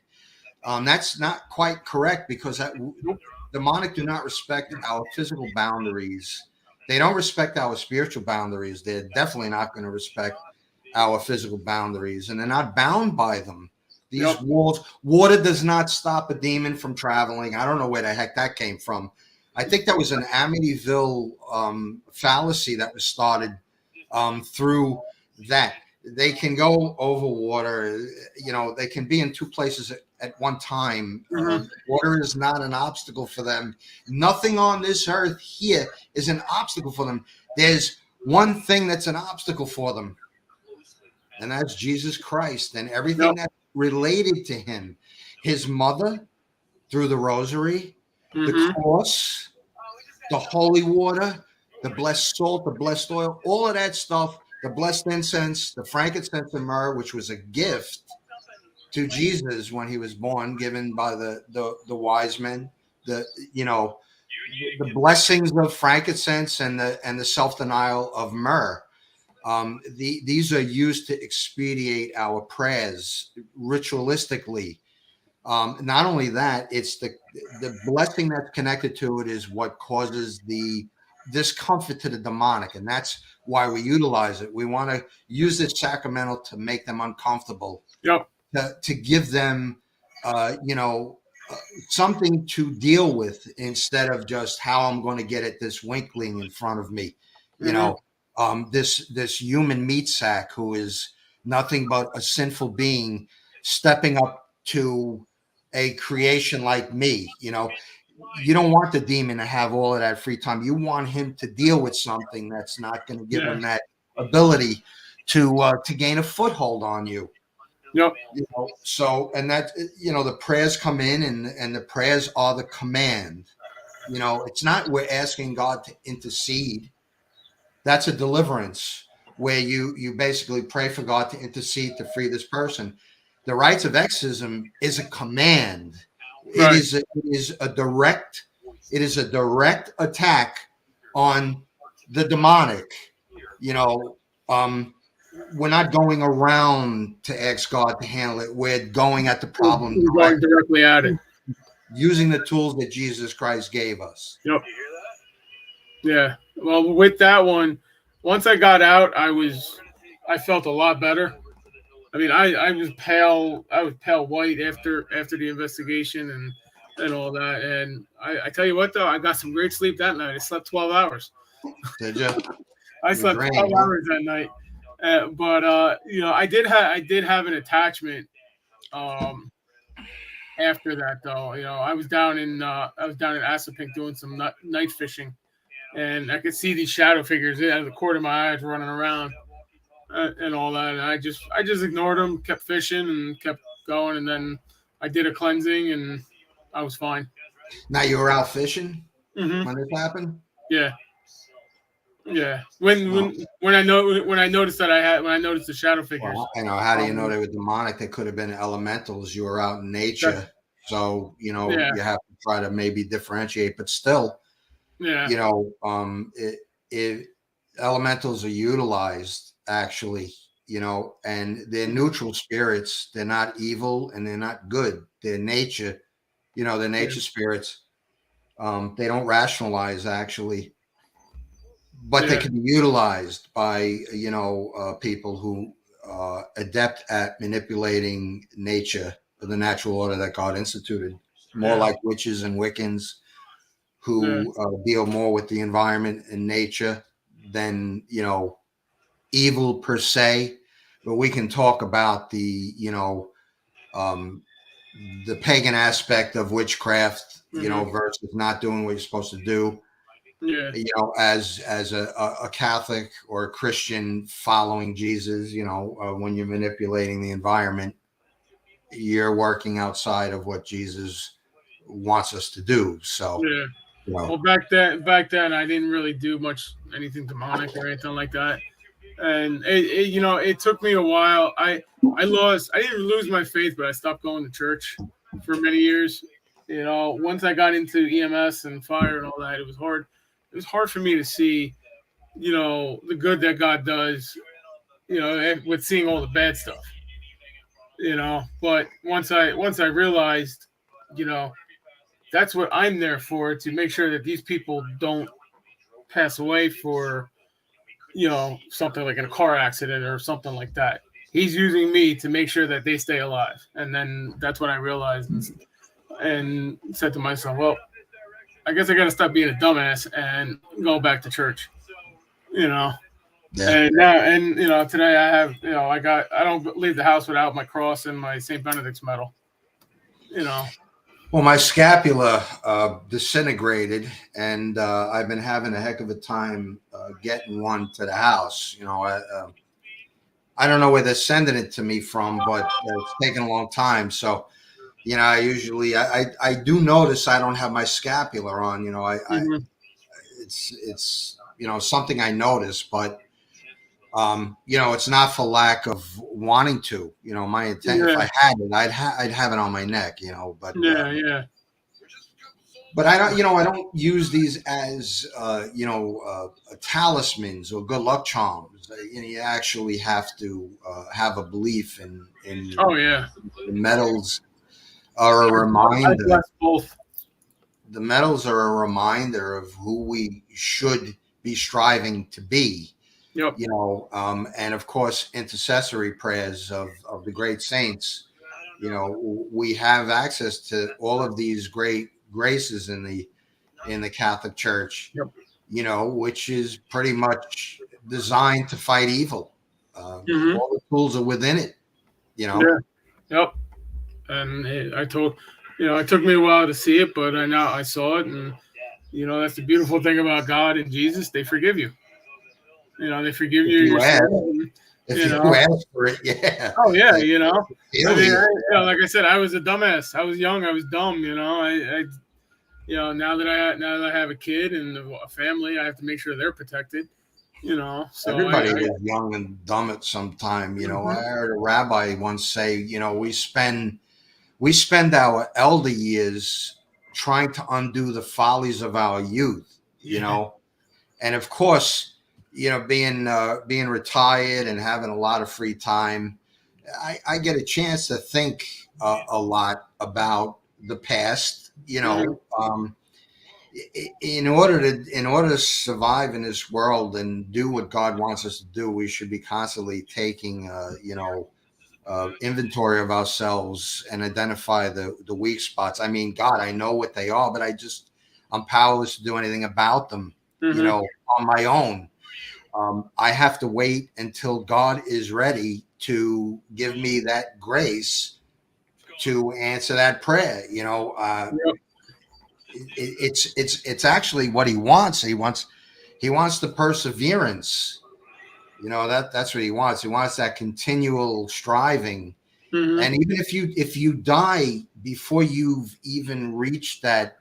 [SPEAKER 2] That's not quite correct, because demonic do not respect our physical boundaries. They don't respect our spiritual boundaries. They're definitely not going to respect our physical boundaries, and they're not bound by them. These walls, water does not stop a demon from traveling. I don't know where the heck that came from. I think that was an Amityville fallacy that was started through that. They can go over water. They can be in 2 places at one time. Water is not an obstacle for them. Nothing on this earth here is an obstacle for them. There's one thing that's an obstacle for them, and that's Jesus Christ and everything that's related to him. His mother, through the rosary, the cross, the holy water, the blessed salt, the blessed oil, all of that stuff, the blessed incense, the frankincense and myrrh, which was a gift to Jesus when he was born, given by the wise men. the blessings of frankincense and the self-denial of myrrh. These are used to expedite our prayers ritualistically. Not only that, it's the blessing that's connected to it is what causes the discomfort to the demonic, and that's why we utilize it. We want to use this sacramental to make them uncomfortable.
[SPEAKER 1] Yep.
[SPEAKER 2] To give them, something to deal with instead of just how I'm going to get at this weakling in front of me. This human meat sack who is nothing but a sinful being stepping up to a creation like me. You don't want the demon to have all of that free time. You want him to deal with something that's not going to give him that ability to gain a foothold on you.
[SPEAKER 1] Yep.
[SPEAKER 2] So, and that, the prayers come in and the prayers are the command. It's not we're asking God to intercede. That's a deliverance where you basically pray for God to intercede to free this person. The rites of exorcism is a command. Right. It is a direct attack on the demonic. We're not going around to ask God to handle it. We're going at the problem
[SPEAKER 1] directly at it,
[SPEAKER 2] using the tools that Jesus Christ gave us.
[SPEAKER 1] Yep. Yeah. Well, with that one, once I got out, I felt a lot better. I mean, I was pale. I was pale white after the investigation and all that. And I tell you what, though, I got some great sleep that night. I slept 12 hours.
[SPEAKER 2] Did you?
[SPEAKER 1] I slept 12 hours that night. But I did have an attachment after that, though. I was down in Asapink doing some night fishing, and I could see these shadow figures out of the corner of my eyes running around and all that. And I just ignored them, kept fishing, and kept going. And then I did a cleansing, and I was fine.
[SPEAKER 2] Now you were out fishing when this happened?
[SPEAKER 1] Yeah. Yeah. When I noticed the shadow figures.
[SPEAKER 2] Well, how do you know they were demonic? They could have been elementals. You were out in nature, so you have to try to maybe differentiate. But still, elementals are utilized actually, and they're neutral spirits. They're not evil and they're not good. They're nature, they're nature spirits. They don't rationalize actually. But they can be utilized by, people who are adept at manipulating nature, the natural order that God instituted. More like witches and Wiccans who deal more with the environment and nature than, evil per se. But we can talk about the pagan aspect of witchcraft, versus not doing what you're supposed to do.
[SPEAKER 1] Yeah.
[SPEAKER 2] As a Catholic or a Christian following Jesus, when you're manipulating the environment, you're working outside of what Jesus wants us to do. So,
[SPEAKER 1] well, back then, I didn't really do anything demonic or anything like that, and it took me a while. I didn't lose my faith, but I stopped going to church for many years. Once I got into EMS and fire and all that, it was hard. It was hard for me to see, the good that God does, with seeing all the bad stuff, but once I realized, that's what I'm there for, to make sure that these people don't pass away for, something like in a car accident or something like that. He's using me to make sure that they stay alive. And then that's what I realized and said to myself, well, I guess I got to stop being a dumbass and go back to church, Yeah. And now, today I have, I don't leave the house without my cross and my St. Benedict's medal,
[SPEAKER 2] Well, my scapula disintegrated, and I've been having a heck of a time getting one to the house. I don't know where they're sending it to me from, but it's taking a long time. So, I usually I do notice I don't have my scapula on. It's something I notice, but it's not for lack of wanting to. My intent, if I had it, I'd have it on my neck. But But I don't, I don't use these as, talismans or good luck charms. You actually have to have a belief in
[SPEAKER 1] Oh yeah.
[SPEAKER 2] the medals are a
[SPEAKER 1] I
[SPEAKER 2] reminder.
[SPEAKER 1] bless both.
[SPEAKER 2] The medals are a reminder of who we should be striving to be.
[SPEAKER 1] Yep.
[SPEAKER 2] And of course, intercessory prayers of the great saints. We have access to all of these great graces in the Catholic Church.
[SPEAKER 1] Yep.
[SPEAKER 2] Which is pretty much designed to fight evil. All the tools are within it.
[SPEAKER 1] Yeah. Yep. And it took me a while to see it, but I saw it, and that's the beautiful thing about God and Jesus. They forgive you. They forgive you your sin.
[SPEAKER 2] If you ask for it, yeah.
[SPEAKER 1] Oh yeah, like I said, I was a dumbass. I was young. I was dumb. Now that I have a kid and a family, I have to make sure they're protected. So
[SPEAKER 2] everybody was young and dumb at some time. I heard a rabbi once say, we spend our elder years trying to undo the follies of our youth. And of course, being retired and having a lot of free time, I get a chance to think a lot about the past. In order to survive in this world and do what God wants us to do, we should be constantly taking inventory of ourselves and identify the weak spots. I mean, God, I know what they are, but I'm powerless to do anything about them. On my own. I have to wait until God is ready to give me that grace to answer that prayer. It's actually what he wants. He wants the perseverance. That's what he wants. He wants that continual striving. And even if you die before you've even reached that,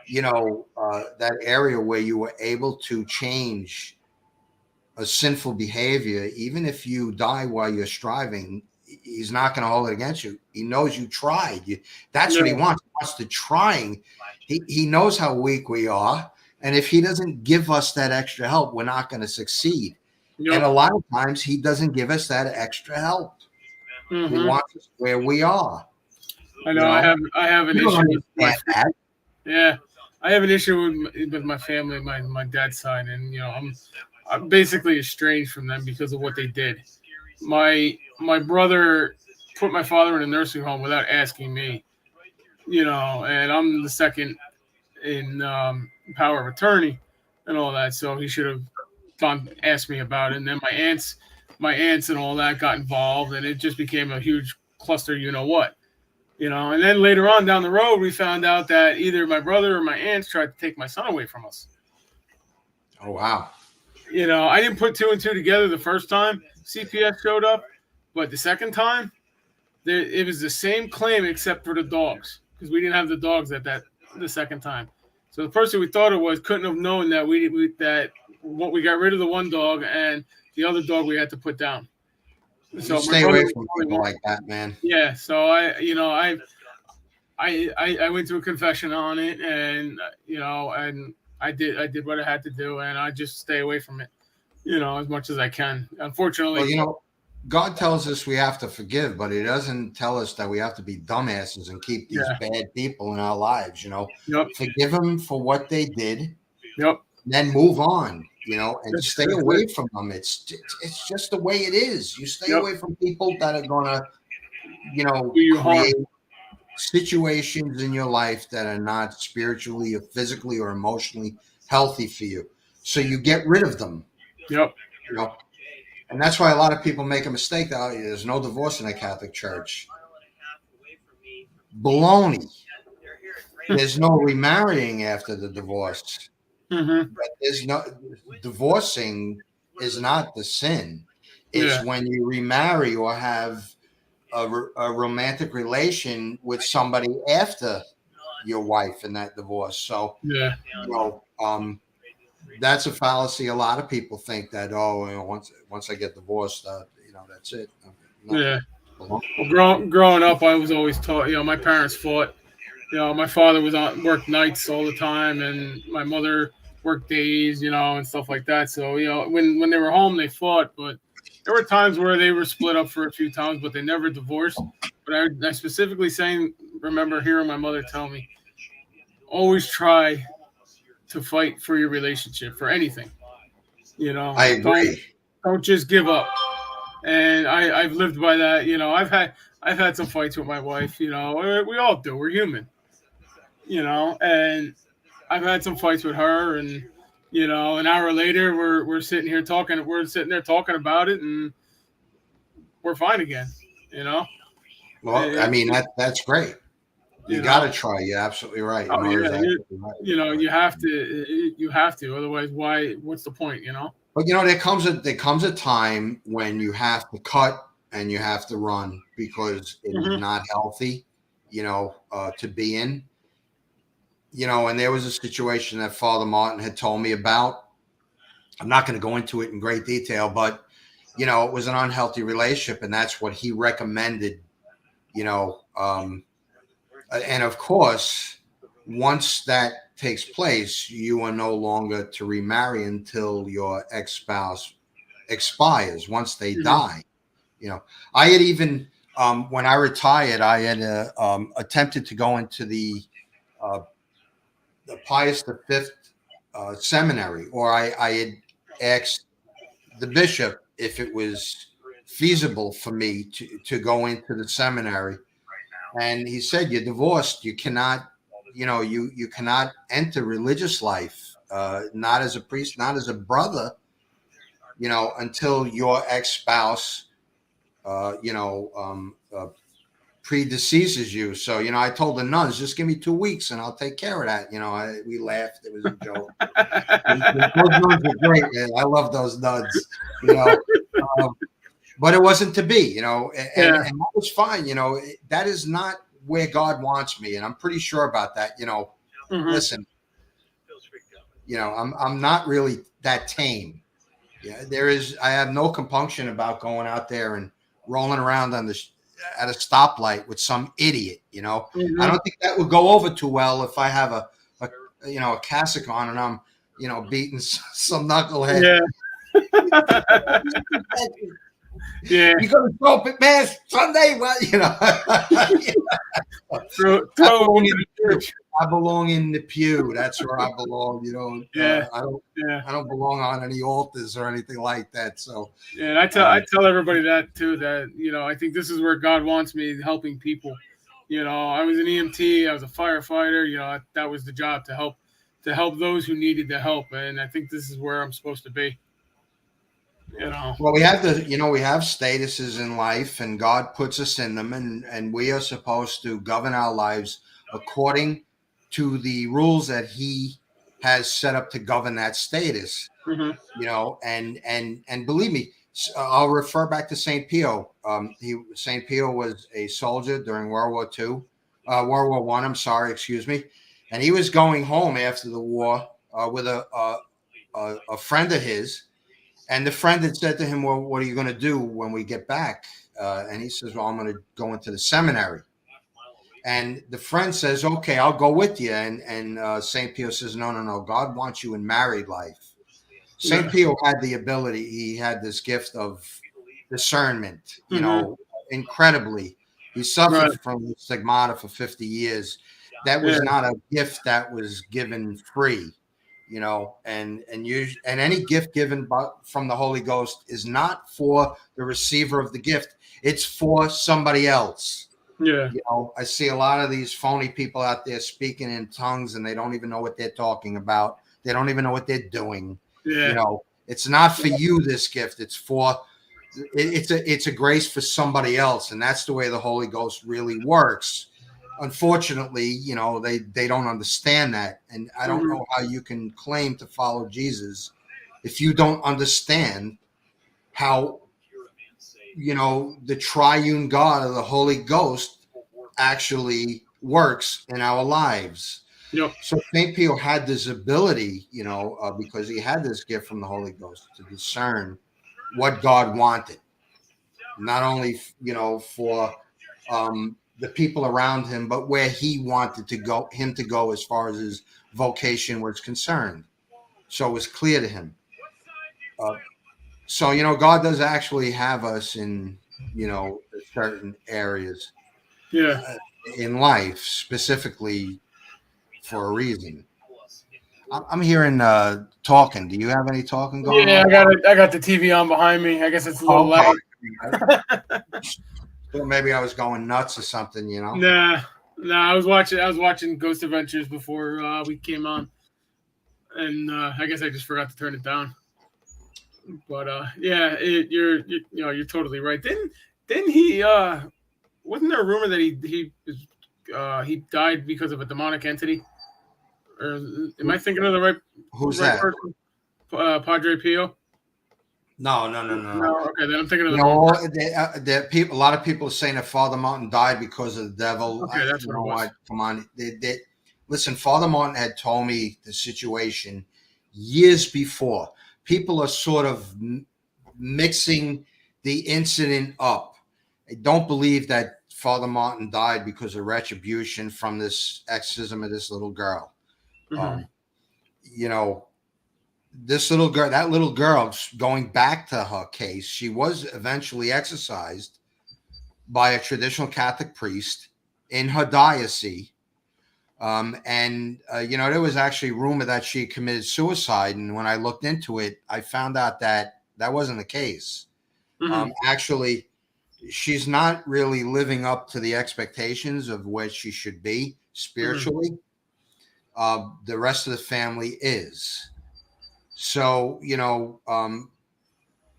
[SPEAKER 2] that area where you were able to change a sinful behavior, even if you die while you're striving, he's not going to hold it against you. He knows you tried. That's what he wants. He wants the trying. He knows how weak we are. And if he doesn't give us that extra help, we're not going to succeed. Yep. And a lot of times he doesn't give us that extra help. He wants us where we are.
[SPEAKER 1] I know. I have an issue with that. Yeah. I have an issue with my family, my dad's side, and I'm basically estranged from them because of what they did. My brother put my father in a nursing home without asking me, and I'm the second in power of attorney and all that, so he should have asked me about it. And then my aunts and all that got involved, and it just became a huge cluster. And then later on down the road, we found out that either my brother or my aunts tried to take my son away from us.
[SPEAKER 2] Oh wow.
[SPEAKER 1] I didn't put two and two together the first time CPS showed up, but the second time, it was the same claim except for the dogs, because we didn't have the dogs the second time. So the person we thought it was couldn't have known that we we got rid of the one dog and the other dog we had to put down.
[SPEAKER 2] So stay away from people like that, man.
[SPEAKER 1] Yeah. So I went through a confession on it, and and I did what I had to do, and I just stay away from it, as much as I can. Unfortunately,
[SPEAKER 2] well, God tells us we have to forgive, but he doesn't tell us that we have to be dumbasses and keep these bad people in our lives.
[SPEAKER 1] Yep.
[SPEAKER 2] Forgive them for what they did.
[SPEAKER 1] Yep.
[SPEAKER 2] Then move on, and stay away from them. It's just the way it is. You stay away from people that are gonna, create situations in your life that are not spiritually or physically or emotionally healthy for you. So you get rid of them.
[SPEAKER 1] Yep.
[SPEAKER 2] And that's why a lot of people make a mistake. There's no divorce in the Catholic Church. Baloney. There's no remarrying after the divorce. But there's no divorcing is not the sin. It's when you remarry or have a romantic relation with somebody after your wife in that divorce. So that's a fallacy. A lot of people think that once I get divorced, that's it.
[SPEAKER 1] Well, growing up, I was always taught. My parents fought. My father worked nights all the time, and my mother worked days, and stuff like that. So when they were home, they fought, but there were times where they were split up for a few times, but they never divorced. But I specifically remember hearing my mother tell me, always try to fight for your relationship for anything.
[SPEAKER 2] I
[SPEAKER 1] Don't
[SPEAKER 2] agree.
[SPEAKER 1] don't just give up. And I've lived by that. I've had some fights with my wife. We all do. We're human. And I've had some fights with her, and an hour later we're sitting here talking. We're sitting there talking about it, and we're fine again. You know,
[SPEAKER 2] Well, I
[SPEAKER 1] it,
[SPEAKER 2] mean that's great. You
[SPEAKER 1] you
[SPEAKER 2] got
[SPEAKER 1] know.
[SPEAKER 2] to try. You're absolutely right. Your
[SPEAKER 1] Oh
[SPEAKER 2] mother's
[SPEAKER 1] yeah,
[SPEAKER 2] absolutely right.
[SPEAKER 1] you have to. You have to. Otherwise, why? What's the point?
[SPEAKER 2] But there comes a time when you have to cut and you have to run because it is
[SPEAKER 1] Hmm.
[SPEAKER 2] not healthy, to be in. And there was a situation that Father Martin had told me about. I'm not going to go into it in great detail, but it was an unhealthy relationship, and that's what he recommended. You know, and of course, once that takes place, you are no longer to remarry until your ex-spouse expires. Once they
[SPEAKER 1] Hmm.
[SPEAKER 2] die, I had even when I retired, I had attempted to go into uh, the Pius V seminary, or I had asked the bishop if it was feasible for me to go into the seminary, and he said, "You're divorced. You cannot, you cannot enter religious life, not as a priest, not as a brother, until your ex-spouse, uh, you know, um, uh, predeceases you." So, I told the nuns, "Just give me 2 weeks and I'll take care of that." We laughed. It was a joke. Those nuns are great, man. I love those nuns, you know. Um, but it wasn't to be, and
[SPEAKER 1] Yeah.
[SPEAKER 2] that was fine. That is not where God wants me, and I'm pretty sure about that.
[SPEAKER 1] Hmm.
[SPEAKER 2] Listen, I'm not really that tame. Yeah, I have no compunction about going out there and rolling around at a stoplight with some idiot. I
[SPEAKER 1] Hmm.
[SPEAKER 2] don't think that would go over too well if I have a cassock on and I'm, beating some knucklehead.
[SPEAKER 1] Yeah. Yeah.
[SPEAKER 2] You going to show up at mass Sunday? Well, I
[SPEAKER 1] Throw
[SPEAKER 2] belong
[SPEAKER 1] him
[SPEAKER 2] in
[SPEAKER 1] in
[SPEAKER 2] the
[SPEAKER 1] the
[SPEAKER 2] pew.
[SPEAKER 1] church.
[SPEAKER 2] I belong in the pew. That's where I belong.
[SPEAKER 1] Yeah.
[SPEAKER 2] I don't.
[SPEAKER 1] Yeah.
[SPEAKER 2] I don't belong on any altars or anything like that. So,
[SPEAKER 1] Yeah, and I
[SPEAKER 2] um,
[SPEAKER 1] tell everybody that too. That I think this is where God wants me, helping people. I was an EMT. I was a firefighter. That was the job, to help those who needed the help, and I think this is where I'm supposed to be. You know.
[SPEAKER 2] well, we have statuses in life, and God puts us in them, and we are supposed to govern our lives according to the rules that He has set up to govern that status.
[SPEAKER 1] Hmm.
[SPEAKER 2] And believe me, I'll refer back to Saint Pio. Saint Pio was a soldier during World War II, World War I. I'm sorry, excuse me, and he was going home after the war with a friend of his, and the friend had said to him, "Well, what are you going to do when we get back?" And he says, "Well, I'm going to go into the seminary." And the friend says, "Okay, I'll go with you." And Saint Pio says, "No, no, no. God wants you in married life." St.
[SPEAKER 1] Yeah.
[SPEAKER 2] Pio had the ability, he had this gift of discernment,
[SPEAKER 1] Hmm.
[SPEAKER 2] incredibly. He
[SPEAKER 1] Right.
[SPEAKER 2] suffered from stigmata for 50 years. That
[SPEAKER 1] Yeah.
[SPEAKER 2] was not a gift that was given free, and any gift given from the Holy Ghost is not for the receiver of the gift. It's for somebody else.
[SPEAKER 1] Yeah.
[SPEAKER 2] I see a lot of these phony people out there speaking in tongues and they don't even know what they're talking about. They don't even know what they're doing.
[SPEAKER 1] Yeah.
[SPEAKER 2] It's not for you, this gift. It's a grace for somebody else. And that's the way the Holy Ghost really works. Unfortunately, they don't understand that. And I don't
[SPEAKER 1] Hmm.
[SPEAKER 2] know how you can claim to follow Jesus if you don't understand how, the triune God of the Holy Ghost actually works in our lives.
[SPEAKER 1] Yep.
[SPEAKER 2] So St. Pio had this ability, because he had this gift from the Holy Ghost to discern what God wanted, not only, for the people around him, but where he wanted him to go as far as his vocation was concerned. So it was clear to him. So, God does actually have us in, certain areas
[SPEAKER 1] Yeah.
[SPEAKER 2] in life, specifically for a reason. I'm hearing talking. Do you have any talking going
[SPEAKER 1] Yeah,
[SPEAKER 2] on?
[SPEAKER 1] I got the TV on behind me. I guess it's a little
[SPEAKER 2] Okay.
[SPEAKER 1] loud.
[SPEAKER 2] Well, maybe I was going nuts or something,
[SPEAKER 1] Nah, I was watching Ghost Adventures before we came on, and I guess I just forgot to turn it down. But yeah, you're totally right. Didn't he? Wasn't there a rumor that he died because of a demonic entity? Or am I thinking of the
[SPEAKER 2] Who's
[SPEAKER 1] right
[SPEAKER 2] that?
[SPEAKER 1] person? Padre Pio.
[SPEAKER 2] No.
[SPEAKER 1] Okay, then I'm thinking of the wrong
[SPEAKER 2] People. A lot of people are saying that Father Martin died because of the devil.
[SPEAKER 1] Okay, that's what it was.
[SPEAKER 2] Come on. Listen, Father Martin had told me the situation years before. People are sort of mixing the incident up. I don't believe that Father Martin died because of retribution from this exorcism of this little girl.
[SPEAKER 1] Mm-hmm.
[SPEAKER 2] This little girl, that little girl, going back to her case, she was eventually exorcised by a traditional Catholic priest in her diocese. There was actually rumor that she committed suicide. And when I looked into it, I found out that wasn't the case.
[SPEAKER 1] Mm-hmm.
[SPEAKER 2] Actually, she's not really living up to the expectations of where she should be spiritually. Mm-hmm. The rest of the family is. So,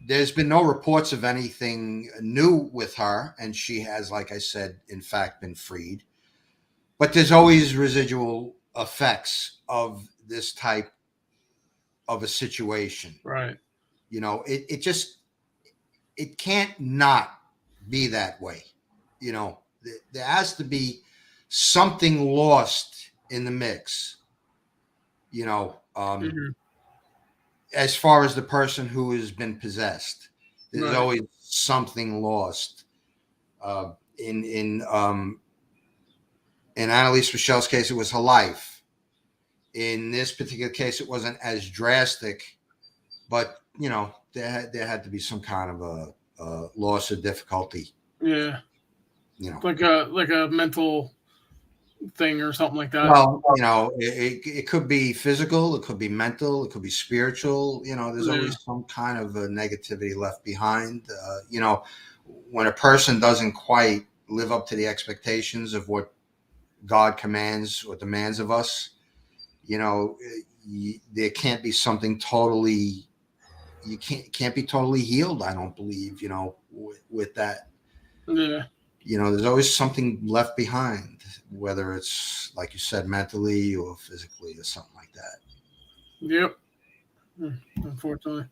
[SPEAKER 2] there's been no reports of anything new with her. And she has, like I said, in fact, been freed. But there's always residual effects of this type of a situation.
[SPEAKER 1] Right.
[SPEAKER 2] It can't not be that way. There has to be something lost in the mix.
[SPEAKER 1] Mm-hmm.
[SPEAKER 2] As far as the person who has been possessed, there's always something lost. In Annalise Michelle's case, it was her life. In this particular case, it wasn't as drastic, but there had to be some kind of a loss or difficulty.
[SPEAKER 1] Yeah. Like a mental thing or something like that.
[SPEAKER 2] Well, it could be physical, it could be mental, it could be spiritual. There's always some kind of a negativity left behind. When a person doesn't quite live up to the expectations of what God commands or demands of us, there can't be something totally. You can't be totally healed. I don't believe. With that.
[SPEAKER 1] Yeah.
[SPEAKER 2] There's always something left behind, whether it's, like you said, mentally or physically or something like that.
[SPEAKER 1] Yep. Unfortunately,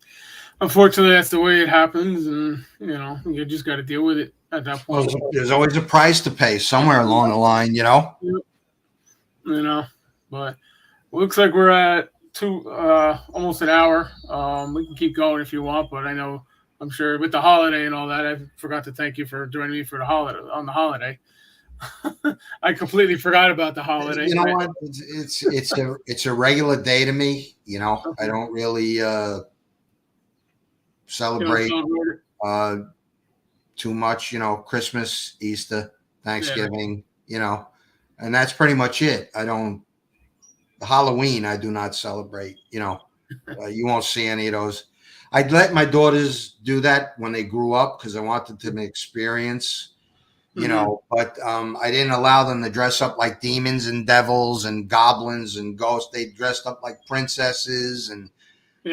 [SPEAKER 1] that's the way it happens, and you just got to deal with it at that point.
[SPEAKER 2] There's always a price to pay somewhere along the line,
[SPEAKER 1] Yep. But looks like we're at almost an hour. We can keep going if you want, but I'm sure with the holiday and all that, I forgot to thank you for joining me for the holiday. I completely forgot about the holiday.
[SPEAKER 2] You know what? It's a regular day to me. I don't really celebrate too much. Christmas, Easter, Thanksgiving. And that's pretty much it. Halloween, I do not celebrate. You won't see any of those. I'd let my daughters do that when they grew up because I wanted them to experience. But I didn't allow them to dress up like demons and devils and goblins and ghosts. They dressed up like princesses and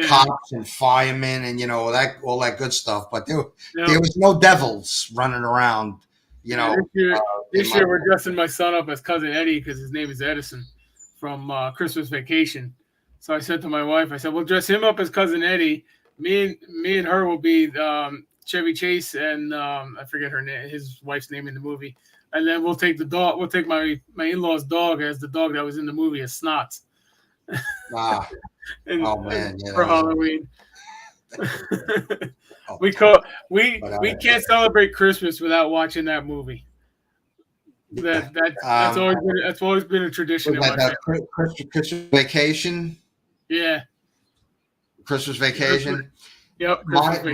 [SPEAKER 2] cops and firemen and all that good stuff. But there was no devils running around.
[SPEAKER 1] This year we're dressing my son up as Cousin Eddie because his name is Edison from Christmas Vacation. So I said to my wife, I said, "We'll dress him up as Cousin Eddie. Me and her will be Chevy Chase and I forget her name, his wife's name in the movie, and then we'll take the dog. We'll take my in-laws' dog as the dog that was in the movie as Snots."
[SPEAKER 2] Oh man!
[SPEAKER 1] For Halloween, we can't celebrate Christmas without watching that movie. That's always been a tradition in my family.
[SPEAKER 2] Christmas Vacation.
[SPEAKER 1] Yeah.
[SPEAKER 2] Christmas Vacation.
[SPEAKER 1] Yep. Christmas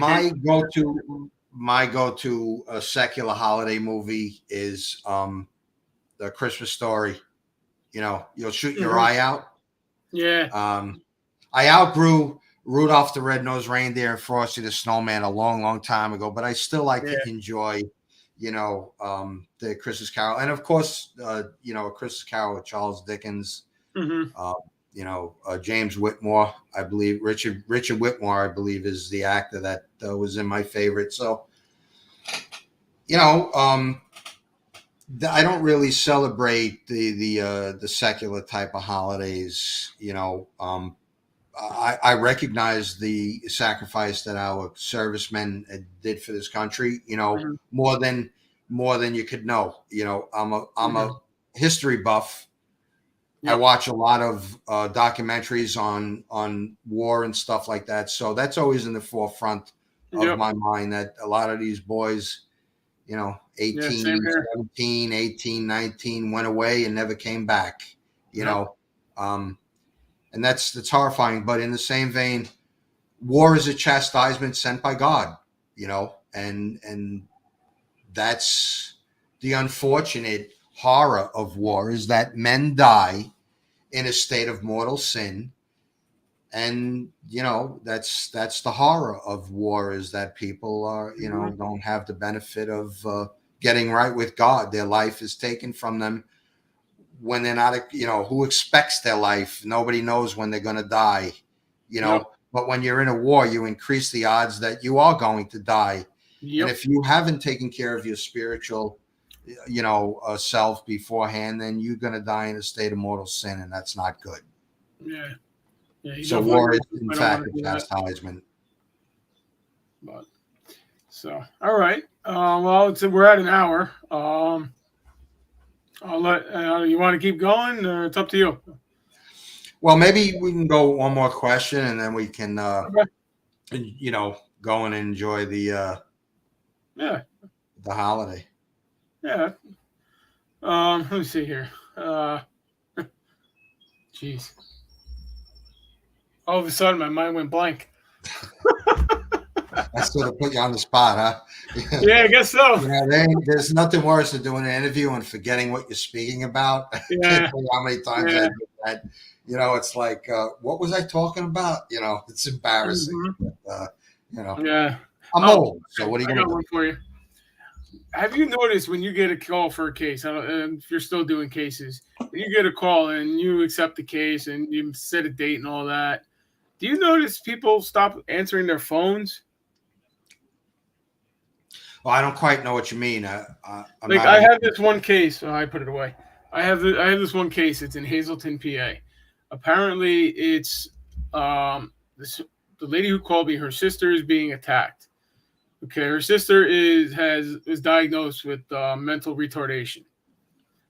[SPEAKER 2] my go-to secular holiday movie is the Christmas Story. You know, you'll shoot your eye out.
[SPEAKER 1] Yeah.
[SPEAKER 2] I outgrew Rudolph the Red-Nosed Reindeer and Frosty the Snowman a long, long time ago, but I still like to enjoy, you know, the Christmas Carol, and of course, you know, A Christmas Carol with Charles Dickens. You know, James Whitmore, I believe Richard Whitmore, I believe, is the actor that was in my favorite. So, you know, I don't really celebrate the secular type of holidays. You know, I recognize the sacrifice that our servicemen did for this country. You know, more than you could know. You know, I'm a history buff. I watch a lot of documentaries on war and stuff like that. So that's always in the forefront of my mind, that a lot of these boys, you know, 18, 17, 18, 19 went away and never came back, you know. And that's horrifying. But in the same vein, war is a chastisement sent by God, you know, and that's the unfortunate horror of war, is that men die in a state of mortal sin. And, you know, that's the horror of war, is that people are, you know, don't have the benefit of getting right with God. Their life is taken from them when they're not, you know, who expects their life? Nobody knows when they're going to die, you know. But when you're in a war, you increase the odds that you are going to die. And if you haven't taken care of your spiritual, you know, self beforehand, then you're going to die in a state of mortal sin, and that's not good. So war is, in fact, a chastisement.
[SPEAKER 1] But so, all right. Well, we're at an hour. I'll let you want to keep going, or it's up to you.
[SPEAKER 2] Well, maybe we can go one more question, and then we can, you know, go and enjoy the holiday.
[SPEAKER 1] Yeah. Let me see here. Jeez. All of a sudden, my mind went blank.
[SPEAKER 2] I sort of put you on the spot,
[SPEAKER 1] huh? Yeah, I guess so.
[SPEAKER 2] You know, there's nothing worse than doing an interview and forgetting what you're speaking about. Yeah. I can't tell you how many times I did that. You know, it's like, what was I talking about? You know, it's embarrassing. But, you know, I'm old. So what are you going to do?
[SPEAKER 1] One for you. Have you noticed when you get a call for a case, if you're still doing cases, you get a call and you accept the case and you set a date and all that, do you notice people stop answering their phones?
[SPEAKER 2] Well, I don't quite know what you mean. I
[SPEAKER 1] have this one case. Oh, I put it away. I have this one case. It's in Hazleton, PA. Apparently, it's the lady who called me. Her sister is being attacked. Okay, her sister is diagnosed with mental retardation,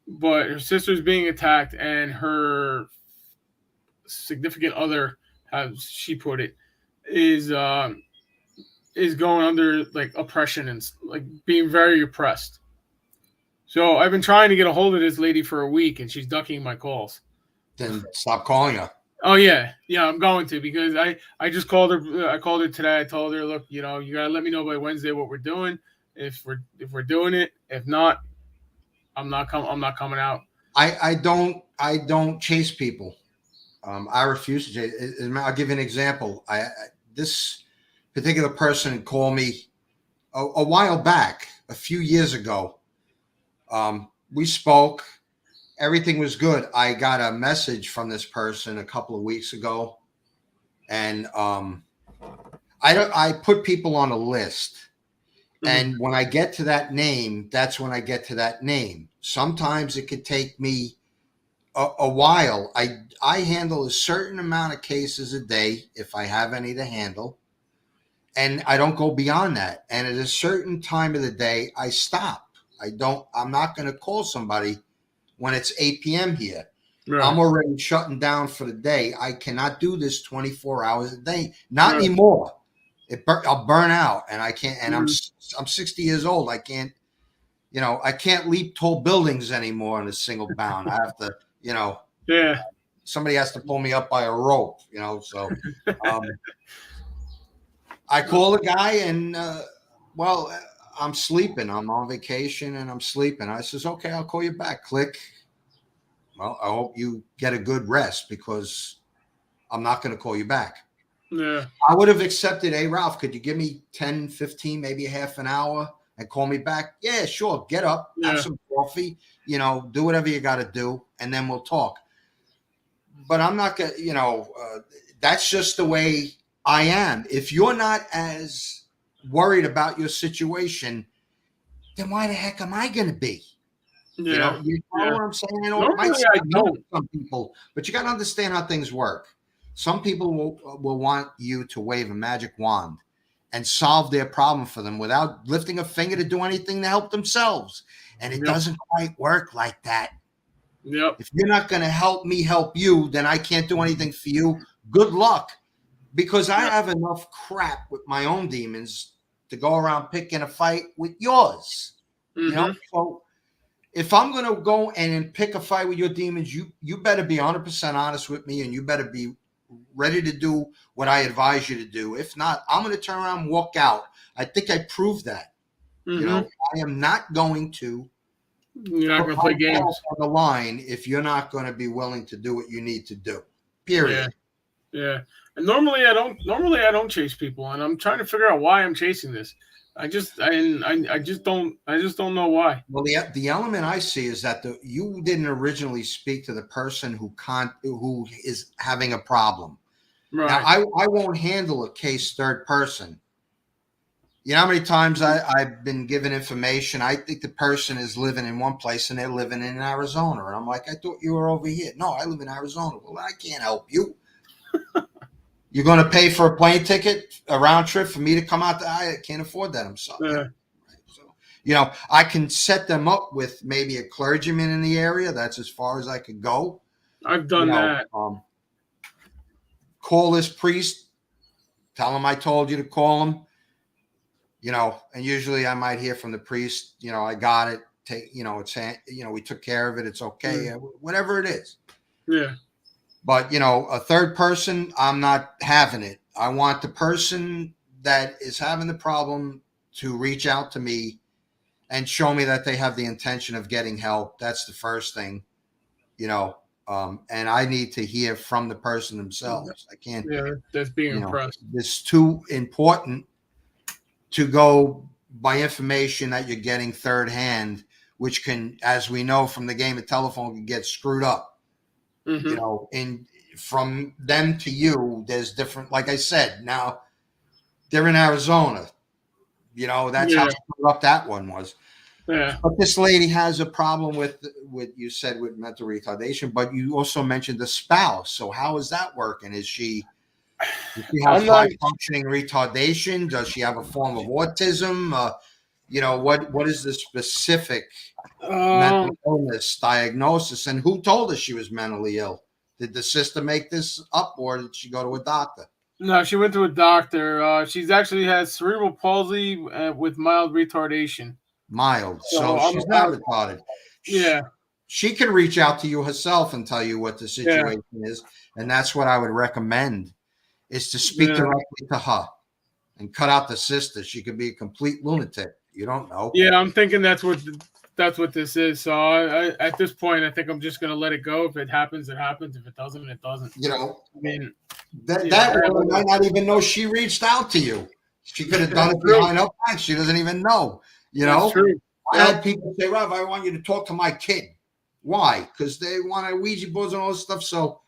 [SPEAKER 1] but her sister is being attacked, and her significant other, as she put it, is going under like oppression and like being very oppressed. So I've been trying to get a hold of this lady for a week, and she's ducking my calls.
[SPEAKER 2] Then stop calling her.
[SPEAKER 1] Oh yeah, I'm going to, because I just called her. I called her today. I told her, look, you know, you gotta let me know by Wednesday what we're doing. If we're doing it, if not, I'm not coming out.
[SPEAKER 2] I don't chase people. I refuse to chase. I'll give you an example. This particular person called me a while back, a few years ago. We spoke. Everything was good. I got a message from this person a couple of weeks ago, and I put people on a list, and when I get to that name, that's when I get to that name. Sometimes it could take me a while. I handle a certain amount of cases a day if I have any to handle, and I don't go beyond that. And at a certain time of the day, I stop. I'm not going to call somebody when it's 8 p.m. here. Right. I'm already shutting down for the day. I cannot do this 24 hours a day. Not anymore. I'll burn out, and I can't. And I'm 60 years old. I can't. I can't leap tall buildings anymore in a single bound. I have to,
[SPEAKER 1] Yeah.
[SPEAKER 2] somebody has to pull me up by a rope, so I call the guy and, I'm sleeping. I'm on vacation and I'm sleeping. I says, okay, I'll call you back. Click. Well, I hope you get a good rest because I'm not going to call you back.
[SPEAKER 1] Yeah.
[SPEAKER 2] I would have accepted, hey, Ralph, could you give me 10, 15, maybe a half an hour and call me back? Yeah, sure. Get up, have some coffee, do whatever you got to do, and then we'll talk. But I'm not going to, that's just the way I am. If you're not as worried about your situation, then why the heck am I going to be?
[SPEAKER 1] Yeah.
[SPEAKER 2] You know what I'm saying?
[SPEAKER 1] Normally, I don't.
[SPEAKER 2] Some people, but you got to understand how things work. Some people will want you to wave a magic wand and solve their problem for them without lifting a finger to do anything to help themselves. And it doesn't quite work like that.
[SPEAKER 1] Yep.
[SPEAKER 2] If you're not going to help me help you, then I can't do anything for you. Good luck. Because I have enough crap with my own demons to go around picking a fight with yours. So if I'm going to go and pick a fight with your demons, you better be 100% honest with me, and you better be ready to do what I advise you to do. If not, I'm going to turn around and walk out. I think I proved that. I am not going to.
[SPEAKER 1] You're not going to play games
[SPEAKER 2] on the line if you're not going to be willing to do what you need to do. Period.
[SPEAKER 1] Yeah. And normally I don't chase people, and I'm trying to figure out why I'm chasing this. I just don't know why.
[SPEAKER 2] Well, the element I see is that you didn't originally speak to the person who is having a problem. Right. Now, I won't handle a case third person. You know how many times I've been given information? I think the person is living in one place and they're living in Arizona, and I'm like, I thought you were over here. No, I live in Arizona. Well, I can't help you. You're going to pay for a plane ticket, a round trip for me to come out? I can't afford that. I'm sorry. Yeah. So, I can set them up with maybe a clergyman in the area. That's as far as I could go.
[SPEAKER 1] I've done that.
[SPEAKER 2] Call this priest. Tell him I told you to call him. And usually I might hear from the priest, I got it. We took care of it. It's okay. Whatever it is.
[SPEAKER 1] Yeah.
[SPEAKER 2] But, a third person, I'm not having it. I want the person that is having the problem to reach out to me and show me that they have the intention of getting help. That's the first thing, and I need to hear from the person themselves. I can't.
[SPEAKER 1] Yeah, that's being impressed.
[SPEAKER 2] It's too important to go by information that you're getting third hand, which can, as we know from the game of telephone, can get screwed up. And from them to you, there's different, like I said, now they're in Arizona, that's how screwed up that one was.
[SPEAKER 1] Yeah.
[SPEAKER 2] But this lady has a problem with you said with mental retardation, but you also mentioned the spouse. So how is that working? Does she have high functioning retardation? Does she have a form of autism? What is the specific mental illness diagnosis, and who told her she was mentally ill? Did the sister make this up, or did she go to a doctor?
[SPEAKER 1] No, she went to a doctor. She's actually has cerebral palsy with mild retardation.
[SPEAKER 2] Mild. So she's not retarded.
[SPEAKER 1] Yeah.
[SPEAKER 2] She can reach out to you herself and tell you what the situation is. And that's what I would recommend, is to speak directly to her and cut out the sister. She could be a complete lunatic. You don't know.
[SPEAKER 1] Yeah, I'm thinking that's what this is. So I at this point, I think I'm just going to let it go. If it happens, it happens. If it doesn't, it doesn't.
[SPEAKER 2] I mean, that woman might not even know she reached out to you. She could have done it behind her back. She doesn't even know.
[SPEAKER 1] That's true.
[SPEAKER 2] I had people say, Rob, I want you to talk to my kid. Why? Because they want a Ouija boards and all this stuff. So,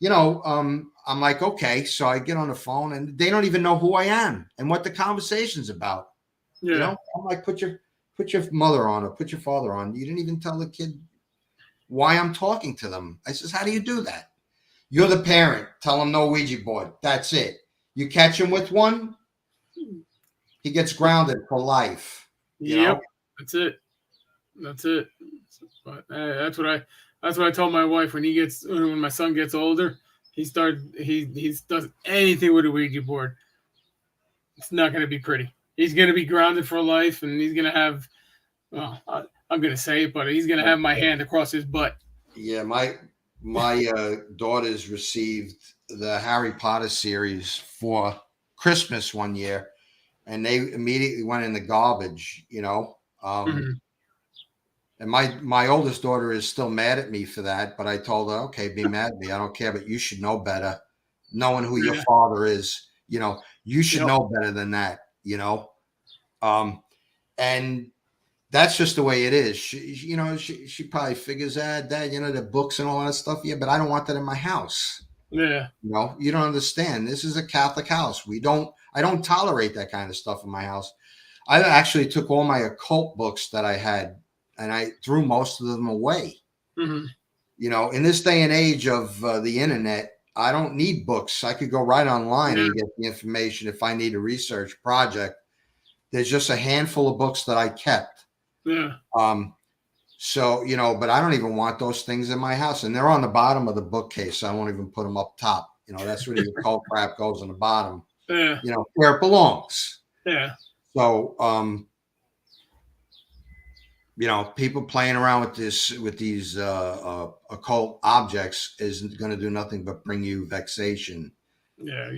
[SPEAKER 2] I'm like, okay. So I get on the phone and they don't even know who I am and what the conversation's about.
[SPEAKER 1] Yeah.
[SPEAKER 2] I'm like, put your mother on or put your father on. You didn't even tell the kid why I'm talking to them. I says, how do you do that? You're the parent. Tell him no Ouija board. That's it. You catch him with one, he gets grounded for life.
[SPEAKER 1] Yep. That's it. But that's what I told my wife when my son gets older. He does anything with a Ouija board. It's not going to be pretty. He's going to be grounded for life, and he's going to have Well, I'm gonna say it, but he's gonna have my hand across his butt.
[SPEAKER 2] Yeah, my daughters received the Harry Potter series for Christmas one year, and they immediately went in the garbage.
[SPEAKER 1] Mm-hmm.
[SPEAKER 2] And my oldest daughter is still mad at me for that, but I told her, okay, be mad at me. I don't care, but you should know better. Knowing who your father is, you should know better than that, and that's just the way it is. She probably figures that, the books and all that stuff. Yeah, but I don't want that in my house.
[SPEAKER 1] Yeah.
[SPEAKER 2] You don't understand. This is a Catholic house. I don't tolerate that kind of stuff in my house. I actually took all my occult books that I had and I threw most of them away.
[SPEAKER 1] Mm-hmm.
[SPEAKER 2] In this day and age of the internet, I don't need books. I could go right online and get the information if I need a research project. There's just a handful of books that I kept.
[SPEAKER 1] Yeah.
[SPEAKER 2] So, but I don't even want those things in my house. And they're on the bottom of the bookcase. I won't even put them up top. That's where the occult crap goes on the bottom.
[SPEAKER 1] Yeah.
[SPEAKER 2] Where it belongs.
[SPEAKER 1] Yeah.
[SPEAKER 2] So, people playing around with these occult objects isn't going to do nothing but bring you vexation.
[SPEAKER 1] Yeah,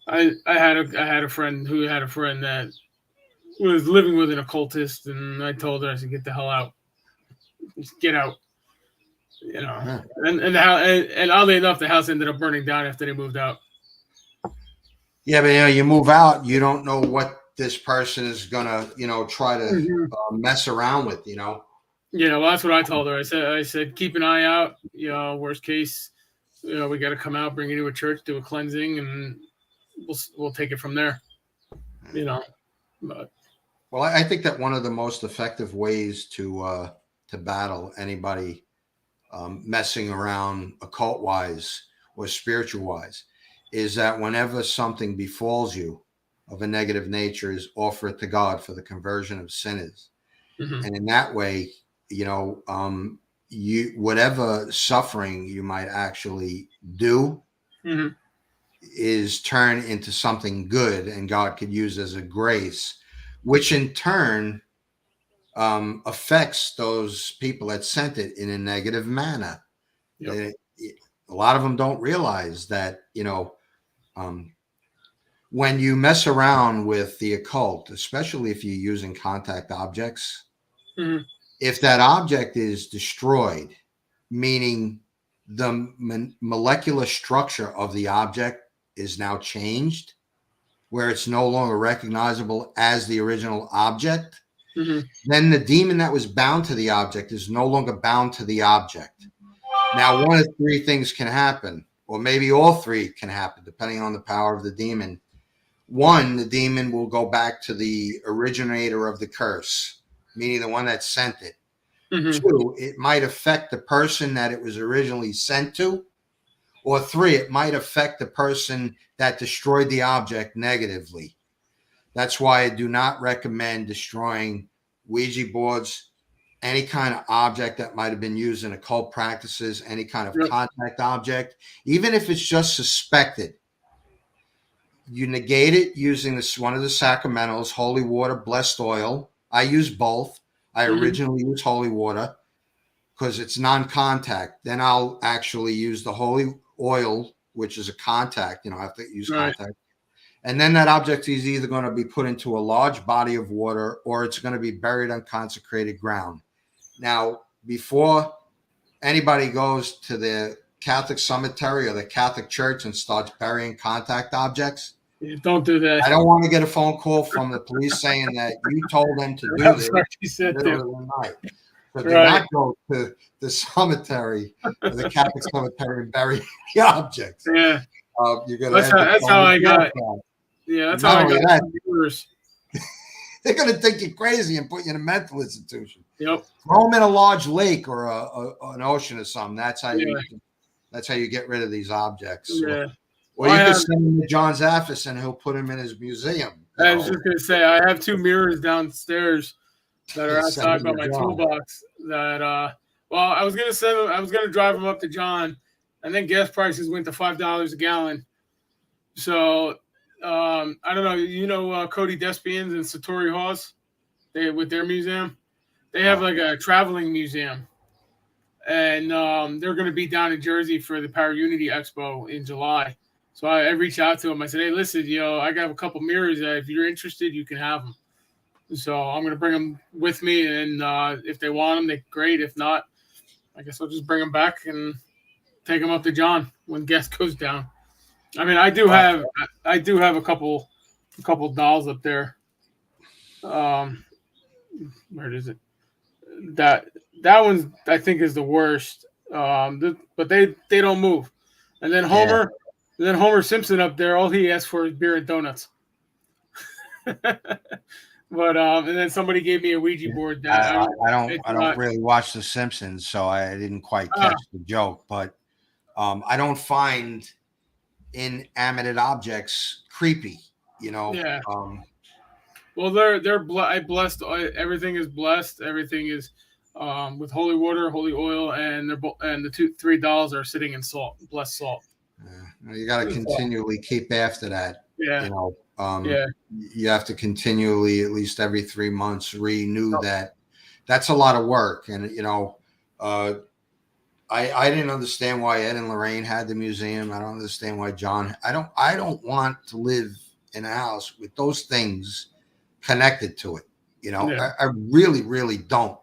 [SPEAKER 1] I had a friend who had a friend that was living with an occultist, and I told her, I said, get the hell out, just get out.
[SPEAKER 2] Yeah.
[SPEAKER 1] And oddly enough, the house ended up burning down after they moved out.
[SPEAKER 2] Yeah, but you move out, you don't know what this person is gonna, try to mess around with,
[SPEAKER 1] Yeah, well, that's what I told her. I said, keep an eye out. Worst case, we got to come out, bring you to a church, do a cleansing, and we'll take it from there. But.
[SPEAKER 2] Well, I think that one of the most effective ways to battle anybody messing around occult wise or spiritual wise is that whenever something befalls you of a negative nature, is offer it to God for the conversion of sinners.
[SPEAKER 1] Mm-hmm.
[SPEAKER 2] And in that way, whatever suffering you might actually do is turn into something good, and God could use as a grace, which in turn affects those people that sent it in a negative manner. Yep. A lot of them don't realize that, when you mess around with the occult, especially if you're using contact objects, if that object is destroyed, meaning the molecular structure of the object is now changed, where it's no longer recognizable as the original object, then the demon that was bound to the object is no longer bound to the object. Now, one of three things can happen, or maybe all three can happen, depending on the power of the demon. One, the demon will go back to the originator of the curse, meaning the one that sent it. Two, it might affect the person that it was originally sent to. Or three, it might affect the person that destroyed the object negatively. That's why I do not recommend destroying Ouija boards, any kind of object that might have been used in occult practices, any kind of contact object, even if it's just suspected. You negate it using one of the sacramentals, holy water, blessed oil. I use both. I originally used holy water because it's non-contact. Then I'll actually use the holy oil, which is a contact. I have to use contact. And then that object is either going to be put into a large body of water or it's going to be buried on consecrated ground. Now, before anybody goes to the Catholic cemetery or the Catholic church and starts burying contact objects,
[SPEAKER 1] don't do that.
[SPEAKER 2] I don't want to get a phone call from the police saying that you told them to do this in the middle of the night. So do not go to the cemetery, or the Catholic cemetery, and bury the objects.
[SPEAKER 1] Yeah,
[SPEAKER 2] you're gonna.
[SPEAKER 1] That's how I got. Yeah, that's how I got that.
[SPEAKER 2] They're going to think you're crazy and put you in a mental institution.
[SPEAKER 1] Yep.
[SPEAKER 2] Throw them in a large lake or an ocean or something. That's how you get rid of these objects.
[SPEAKER 1] Yeah.
[SPEAKER 2] Or you could send them to John Zaffis and he'll put them in his museum.
[SPEAKER 1] I was just going to say, I have 2 mirrors downstairs that are outside by my toolbox. That I was going to drive them up to John, and then gas prices went to $5 a gallon. So I don't know. Cody Despians and Satori Hawes? with their museum. They have like a traveling museum, and they're going to be down in Jersey for the Power Unity Expo in July. So I reached out to them. I said, "Hey, listen, I got a couple mirrors. If you're interested, you can have them." So I'm going to bring them with me, and if they want them, they great. If not, I guess I'll just bring them back and take them up to John when guest goes down. I mean, I do have a couple dolls up there. Um, where is it? That one I think is the worst. But they don't move. And then
[SPEAKER 2] Yeah.
[SPEAKER 1] Homer Simpson up there, all he asks for is beer and donuts. But and then somebody gave me a Ouija board that
[SPEAKER 2] I don't really watch The Simpsons, so I didn't quite catch the joke. But I don't find inanimate objects creepy.
[SPEAKER 1] Yeah.
[SPEAKER 2] Um,
[SPEAKER 1] Well, I blessed. Everything is blessed. Everything is with holy water, holy oil, and the three dolls are sitting in salt, blessed salt.
[SPEAKER 2] you got to continually keep after that.
[SPEAKER 1] Yeah.
[SPEAKER 2] Yeah. You have to continually, at least every 3 months, renew that. That's a lot of work. And, I didn't understand why Ed and Lorraine had the museum. I don't understand why John, I don't want to live in a house with those things connected to it. I really, really don't.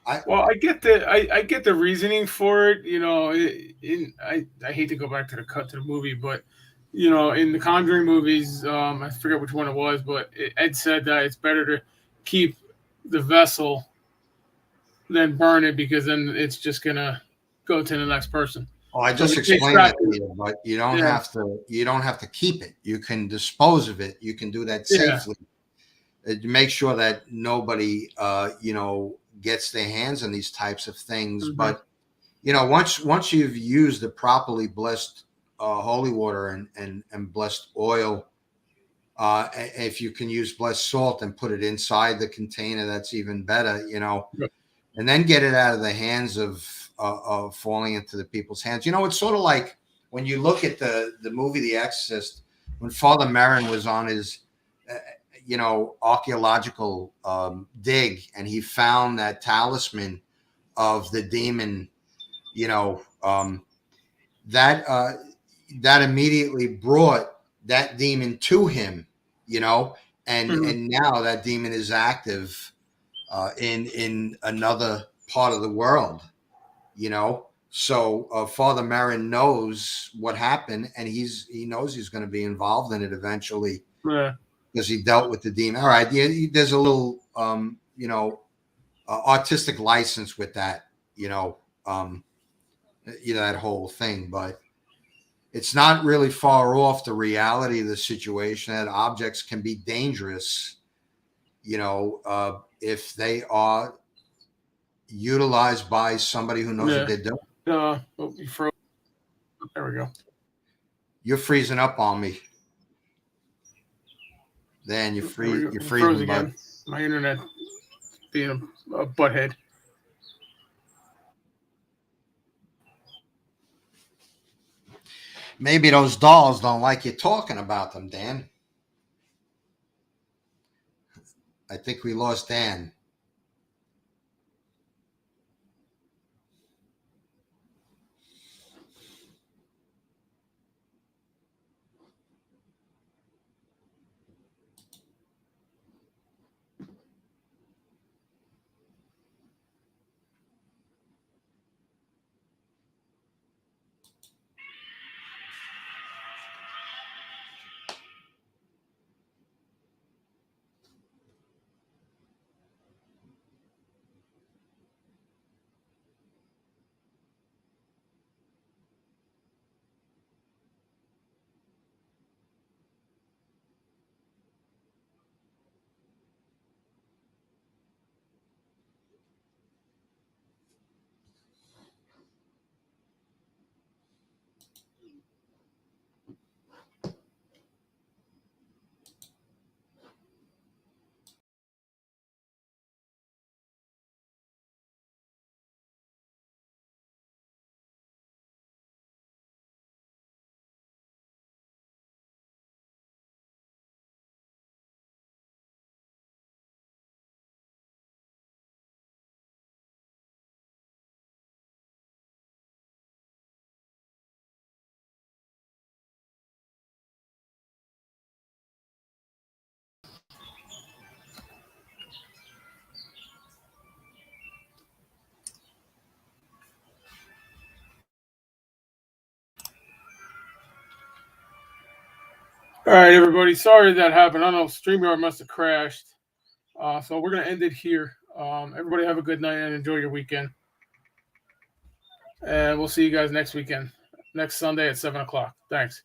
[SPEAKER 1] I get the reasoning for it. I hate to go back to the movie, but in the Conjuring movies, I forget which one it was, but Ed said that it's better to keep the vessel than burn it because then it's just gonna go to the next person.
[SPEAKER 2] Well, I just explained that to you, but you don't have to. You don't have to keep it. You can dispose of it. You can do that safely. Make sure that nobody, gets their hands on these types of things. Mm-hmm. But once you've used the properly blessed holy water and blessed oil, if you can use blessed salt and put it inside the container, that's even better. And then get it out of the hands of falling into the people's hands. It's sort of like when you look at the movie The Exorcist, when Father Merrin was on his archaeological dig, and he found that talisman of the demon, that immediately brought that demon to him, and now that demon is active in another part of the world, So Father Merrin knows what happened, and he knows he's going to be involved in it eventually.
[SPEAKER 1] Yeah.
[SPEAKER 2] Because he dealt with the demon. All right, there's a little, artistic license with that, that whole thing, but it's not really far off the reality of the situation that objects can be dangerous, if they are utilized by somebody who knows what they're doing.
[SPEAKER 1] You froze. There we go.
[SPEAKER 2] You're freezing up on me. Then you're freezing again. Bud.
[SPEAKER 1] My internet being a butthead.
[SPEAKER 2] Maybe those dolls don't like you talking about them, Dan. I think we lost Dan.
[SPEAKER 1] All right, everybody. Sorry that happened. I don't know. StreamYard must have crashed. So we're going to end it here. Everybody have a good night and enjoy your weekend. And we'll see you guys next weekend, next Sunday at 7 o'clock. Thanks.